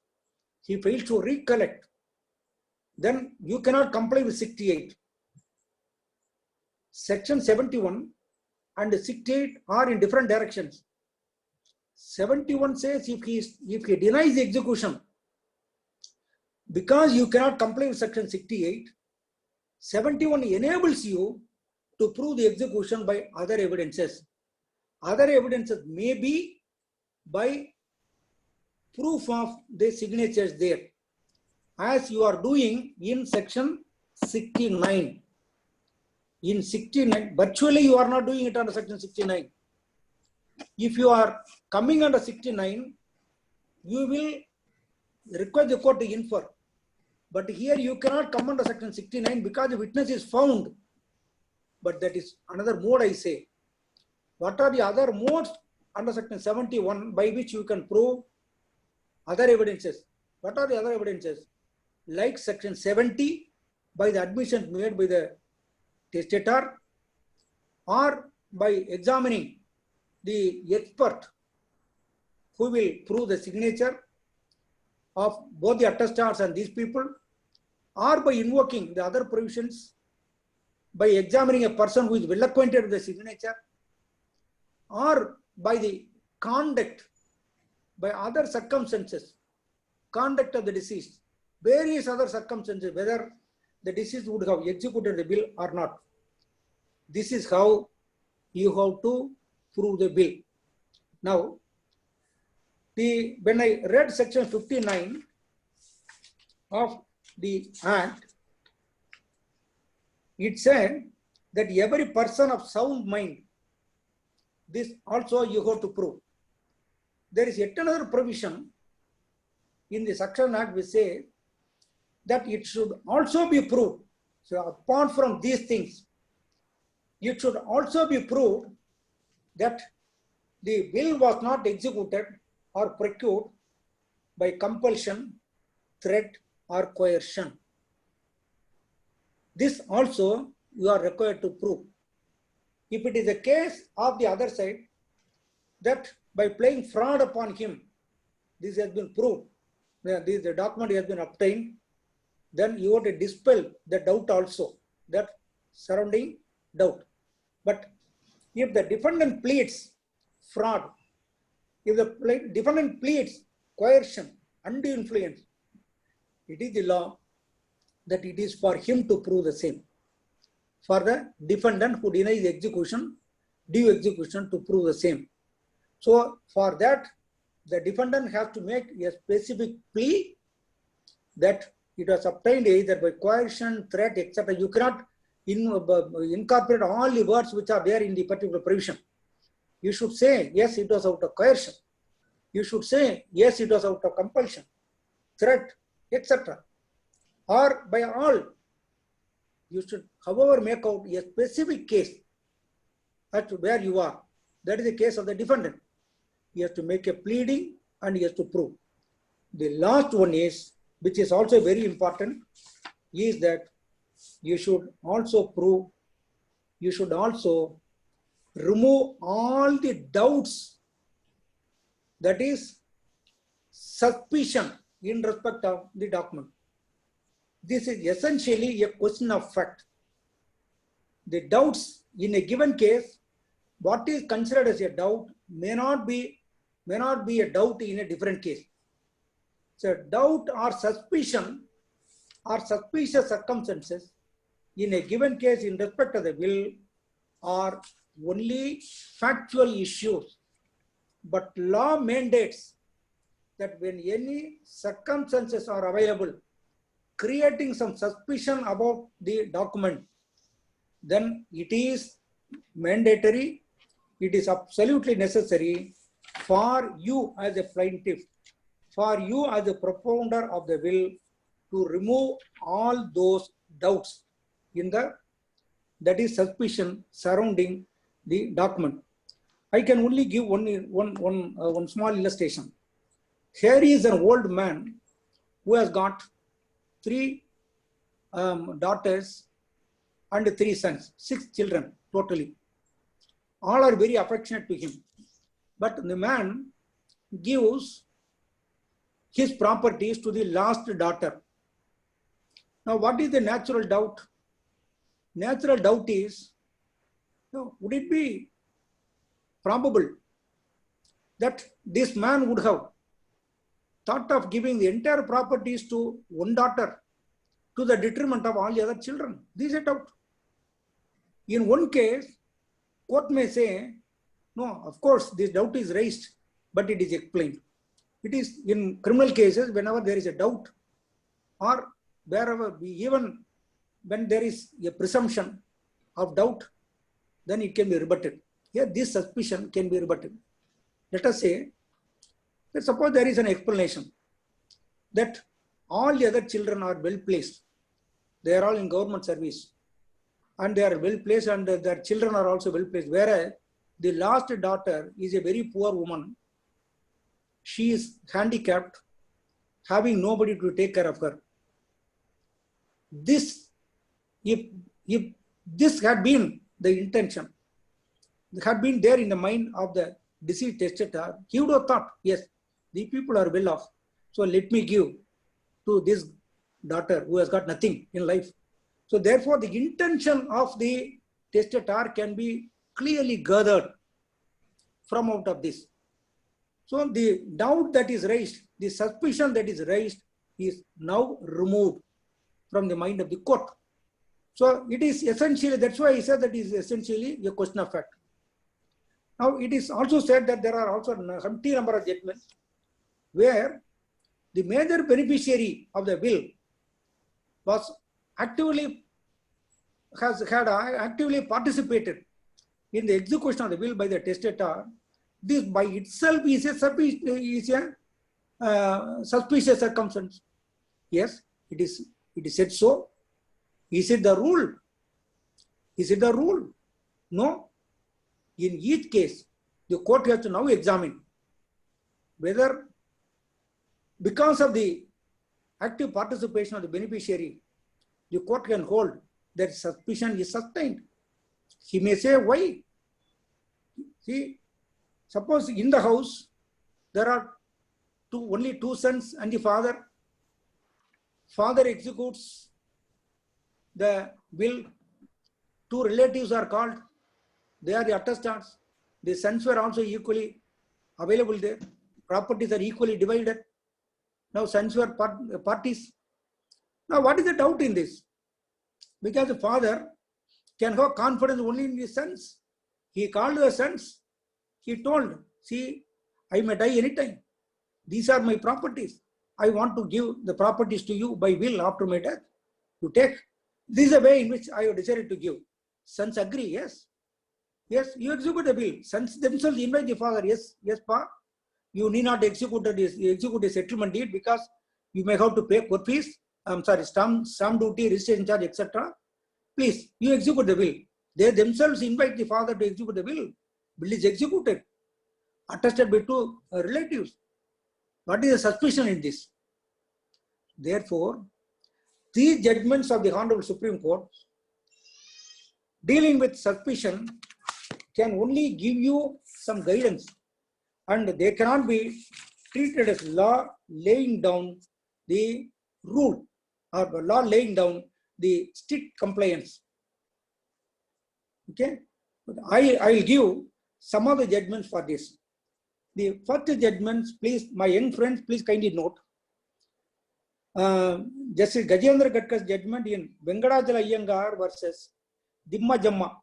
He fails to recollect. Then you cannot comply with 68. Section 71 and 68 are in different directions. 71 says if he denies the execution, because you cannot comply with section 68, 71 enables you to prove the execution by other evidences. Other evidences may be by proof of the signatures there, as you are doing in section 69. In 69, virtually you are not doing it under section 69. If you are coming under 69, you will request the court to infer. But here you cannot come under section 69 because the witness is found. But that is another mode, I say. What are the other modes under section 71 by which you can prove other evidences? What are the other evidences? Like section 70, by the admissions made by the testator, or by examining the expert who will prove the signature of both the attestants and these people, or by invoking the other provisions, by examining a person who is well acquainted with the signature, or by the conduct, by other circumstances, conduct of the deceased, various other circumstances, whether the deceased would have executed the will or not. This is how you have to prove the will. Now, when I read section 59 of the Act, it said that every person of sound mind, this also you have to prove. There is yet another provision in the Succession Act which says that it should also be proved. So apart from these things, it should also be proved that the will was not executed or procured by compulsion, threat, or coercion. This also you are required to prove. If it is a case of the other side that by playing fraud upon him, this has been proved, the document has been obtained, then you have to dispel the doubt also, that surrounding doubt. But if the defendant pleads fraud, if the defendant pleads coercion, undue influence, it is the law that it is for him to prove the same. For the defendant who denies execution, due execution, to prove the same. So for that, the defendant has to make a specific plea that it was obtained either by coercion, threat, etc. You cannot incorporate all the words which are there in the particular provision. You should say, yes, it was out of coercion. You should say, yes, it was out of compulsion, threat, etc. Or by all. You should, however, make out a specific case as to where you are. That is the case of the defendant. He has to make a pleading and he has to prove. The last one is, which is also very important, is that you should also prove, you should also remove all the doubts, that is suspicion in respect of the document. This is essentially a question of fact. The doubts in a given case, what is considered as a doubt may not be a doubt in a different case. So doubt or suspicion or suspicious circumstances in a given case in respect of the will are only factual issues. But law mandates that when any circumstances are available creating some suspicion about the document, then it is mandatory, it is absolutely necessary for you as a plaintiff, for you as a propounder of the will, to remove all those doubts in the, that is suspicion surrounding the document. I can only give one small illustration. Here is an old man who has got 3 daughters and 3 sons, 6 children totally. All are very affectionate to him. But the man gives his properties to the last daughter. Now, what is the natural doubt? Natural doubt is, would it be probable that this man would have thought of giving the entire properties to one daughter to the detriment of all the other children? This is a doubt. In one case, court may say, no, of course, this doubt is raised, but it is explained. It is in criminal cases, whenever there is a doubt, or wherever, even when there is a presumption of doubt, then it can be rebutted. Here, this suspicion can be rebutted. Let us say, let's suppose there is an explanation that all the other children are well placed. They are all in government service and they are well placed, and their children are also well placed. Whereas the last daughter is a very poor woman. She is handicapped, having nobody to take care of her. This, if this had been the intention, had been there in the mind of the deceased testator, he would have thought, yes, the people are well off, so let me give to this daughter who has got nothing in life. So therefore, the intention of the testator can be clearly gathered from out of this. So the doubt that is raised, the suspicion that is raised, is now removed from the mind of the court. So it is essentially, that's why he said that is essentially a question of fact. Now it is also said that there are also a empty number of judgments where the major beneficiary of the will was actively participated in the execution of the will by the testator. This by itself is a suspicious circumstance. Yes, it is said so. Is it the rule? Is it the rule? No. In each case, the court has to now examine whether, because of the active participation of the beneficiary, the court can hold that suspicion is sustained. He may say, why? See, suppose in the house, there are only two sons and the father. Father executes the will. Two relatives are called. They are the attestants. The sons were also equally available there. Properties are equally divided. Now sons were parties. Now what is the doubt in this? Because the father can have confidence only in his sons. He called the sons. He told, see, I may die anytime. These are my properties. I want to give the properties to you by will after my death. You take. This is the way in which I have decided to give. Sons agree, yes. Yes, you execute the will. Sons themselves invite the father, yes, yes, pa. You need not execute a settlement deed because you may have to pay court fees, stamp duty, registration charge, etc. Please, you execute the will. They themselves invite the father to execute the will. Will is executed, attested by two relatives. What is the suspicion in this? Therefore, these judgments of the Honorable Supreme Court dealing with suspicion can only give you some guidance, and they cannot be treated as law laying down the rule or law laying down the strict compliance. Okay, I will give some of the judgments for this. The first judgments, please, my young friends, please kindly note. Justice Gajendra Gadkar's judgment in Venkadachala Iyengar versus Dimma Jamma.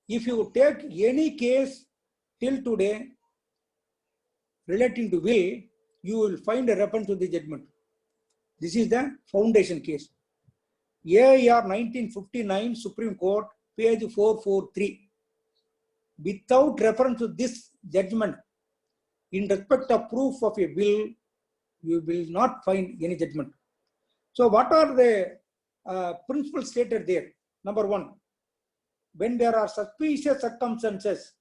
If you take any case till today relating to will, you will find a reference to the judgment. This is the foundation case. AIR 1959 Supreme Court, page 443. Without reference to this judgment, in respect of proof of a will, you will not find any judgment. So what are the principles stated there? Number one, when there are suspicious circumstances,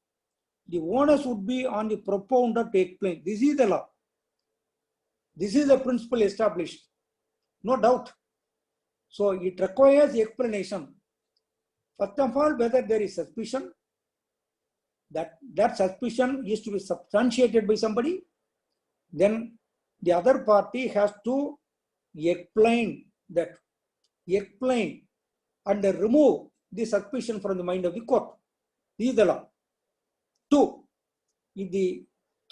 the onus would be on the propounder to explain. This is the law. This is the principle established. No doubt. So it requires explanation. First of all, whether there is suspicion, that suspicion is to be substantiated by somebody, then the other party has to explain and remove the suspicion from the mind of the court. This is the law. Two, if the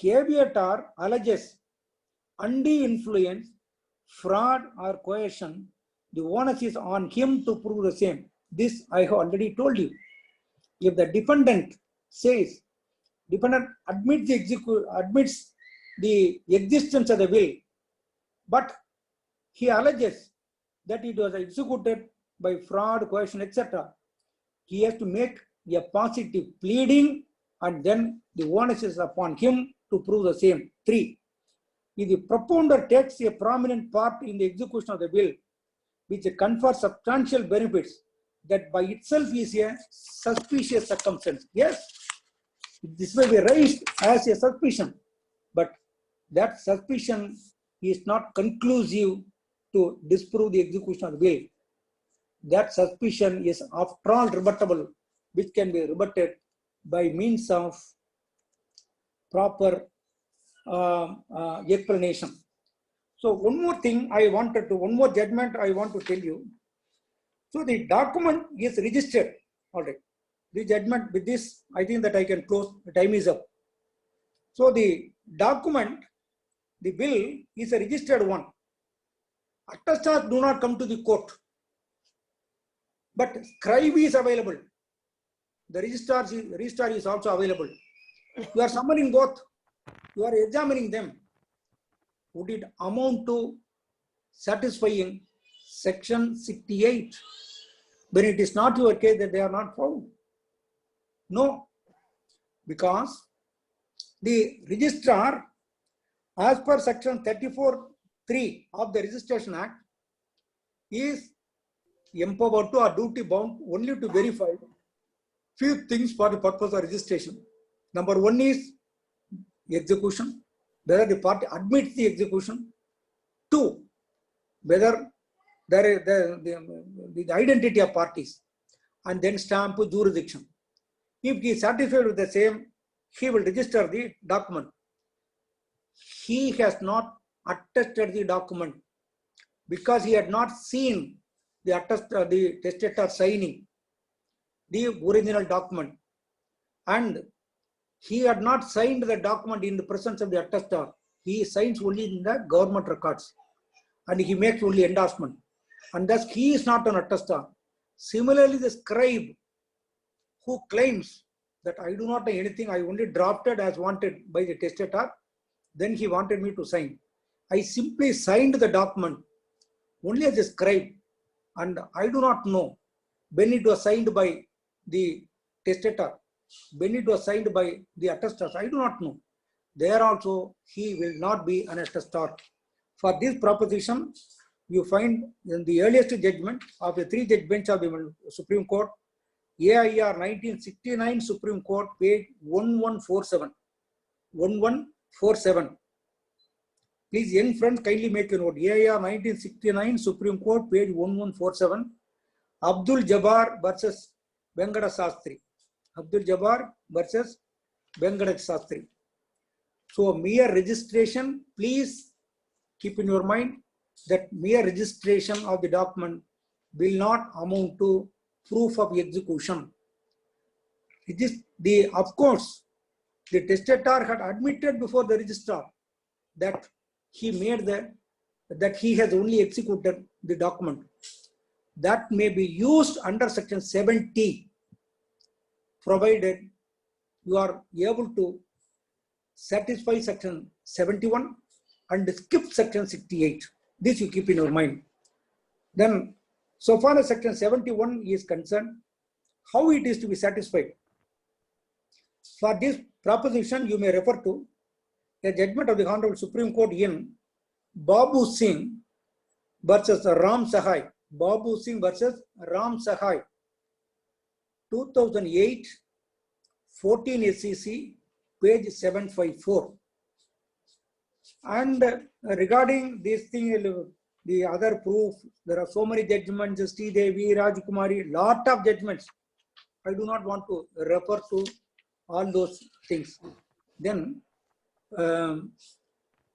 caveator alleges undue influence, fraud or coercion, the onus is on him to prove the same. This I have already told you. If the defendant says, defendant admits the existence of the will, but he alleges that it was executed by fraud, coercion, etc., he has to make a positive pleading, and then the onus is upon him to prove the same. Three, if the propounder takes a prominent part in the execution of the will, which confers substantial benefits, that by itself is a suspicious circumstance. Yes, this may be raised as a suspicion, but that suspicion is not conclusive to disprove the execution of the will. That suspicion is after all rebuttable, which can be rebutted by means of proper explanation. So one more thing one more judgment I want to tell you. So the document is registered. All right. The judgment with this, I think that I can close. The time is up. So the document, the will is a registered one. Attestants do not come to the court, but scribe is available. The registrar is also available. You are summoning both. You are examining them. Would it amount to satisfying section 68 when it is not your case that they are not found? No, because the registrar, as per section 34(3) of the Registration Act, is empowered to or duty bound only to verify few things for the purpose of registration. Number one is execution, whether the party admits the execution. Two, whether there is the identity of parties, and then stamp jurisdiction. If he is satisfied with the same, he will register the document. He has not attested the document because he had not seen the testator signing the original document, and he had not signed the document in the presence of the attestor. He signs only in the government records, and he makes only endorsement, and thus he is not an attestor. Similarly, the scribe who claims that I do not know anything, I only drafted as wanted by the testator, then he wanted me to sign. I simply signed the document only as a scribe, and I do not know when it was signed by the testator, when it was signed by the attestors, I do not know. There also he will not be an attestor. For this proposition, you find in the earliest judgment of the 3-judge bench of the Supreme Court, AIR 1969 Supreme Court, page 1147. 1147. Please, young friends, kindly make a note. AIR 1969 Supreme Court, page 1147. Abdul Jabbar versus Venkata Sastry. Abdul Jabbar versus Venkata Sastry. So, mere registration, please keep in your mind that mere registration of the document will not amount to proof of execution. It is of course, the testator had admitted before the registrar that he has only executed the document. That may be used under section 70, provided you are able to satisfy section 71 and skip section 68. This you keep in your mind. Then, so far as section 71 is concerned, how it is to be satisfied? For this proposition, you may refer to a judgment of the Honorable Supreme Court in Babu Singh versus Ram Sahai. Babu Singh versus Ram Sahai, 2008, 14 SEC, page 754. And regarding this thing, the other proof, there are so many judgments, Sri Devi, Rajkumari, lot of judgments. I do not want to refer to all those things. Then,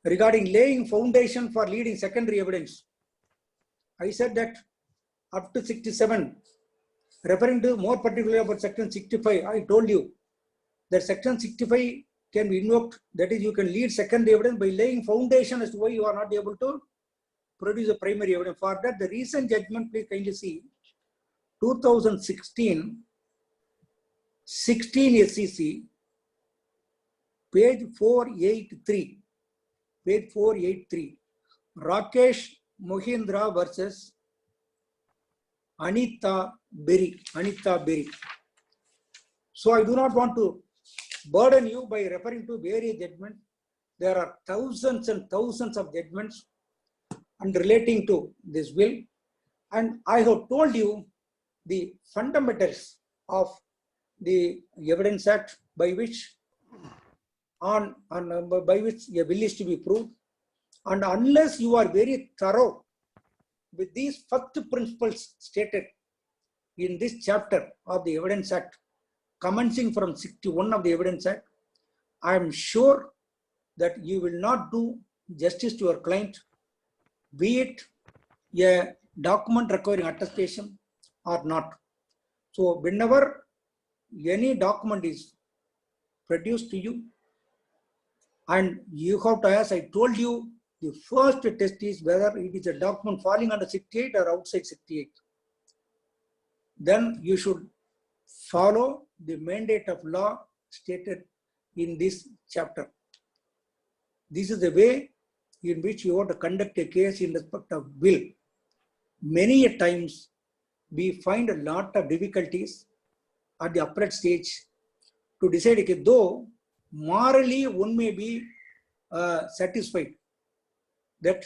regarding laying foundation for leading secondary evidence, I said that up to 67, referring to more particularly about section 65, I told you that section 65 can be invoked, that is, you can lead secondary evidence by laying foundation as to why you are not able to produce a primary evidence. For that, the recent judgment, please kindly see, 2016, 16 SEC, page 483, page 483, Rakesh Mohindra versus Anita Berry. So I do not want to burden you by referring to various judgments. There are thousands and thousands of judgments and relating to this will, and I have told you the fundamentals of the Evidence Act by which by which a will is to be proved, and unless you are very thorough with these first principles stated in this chapter of the Evidence Act, commencing from 61 of the Evidence Act, I am sure that you will not do justice to your client, be it a document requiring attestation or not. So whenever any document is produced to you, and you have to, as I told you, the first test is whether it is a document falling under 68 or outside 68. Then you should follow the mandate of law stated in this chapter. This is the way in which you have to conduct a case in respect of will. Many a times we find a lot of difficulties at the appellate stage to decide, okay, though morally one may be satisfied that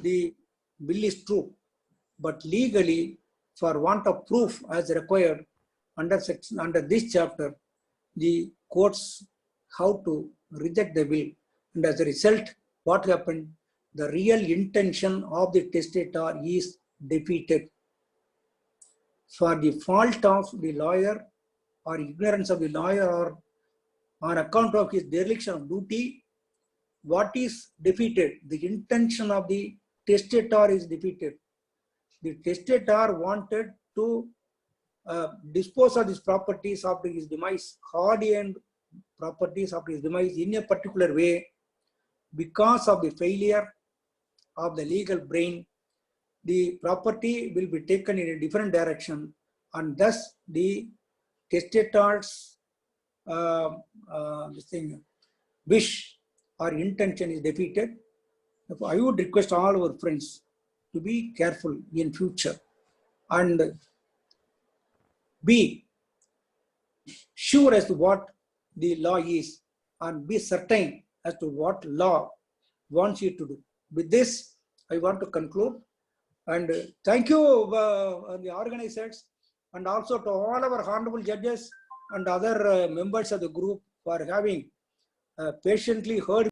the will is true, but legally, for want of proof as required under this chapter, the courts have to reject the will, and as a result, what happened? the real intention of the testator is defeated. For the fault of the lawyer or ignorance of the lawyer or on account of his dereliction of duty, what is defeated? The intention of the testator is defeated. The testator wanted to dispose of his properties after his demise, hard-earned properties after his demise in a particular way. Because of the failure of the legal brain, the property will be taken in a different direction, and thus the testator's wish or intention is defeated. Therefore, I would request all our friends to be careful in future and be sure as to what the law is and be certain as to what law wants you to do. With this, I want to conclude and thank you the organizers and also to all our honorable judges and other members of the group for having patiently heard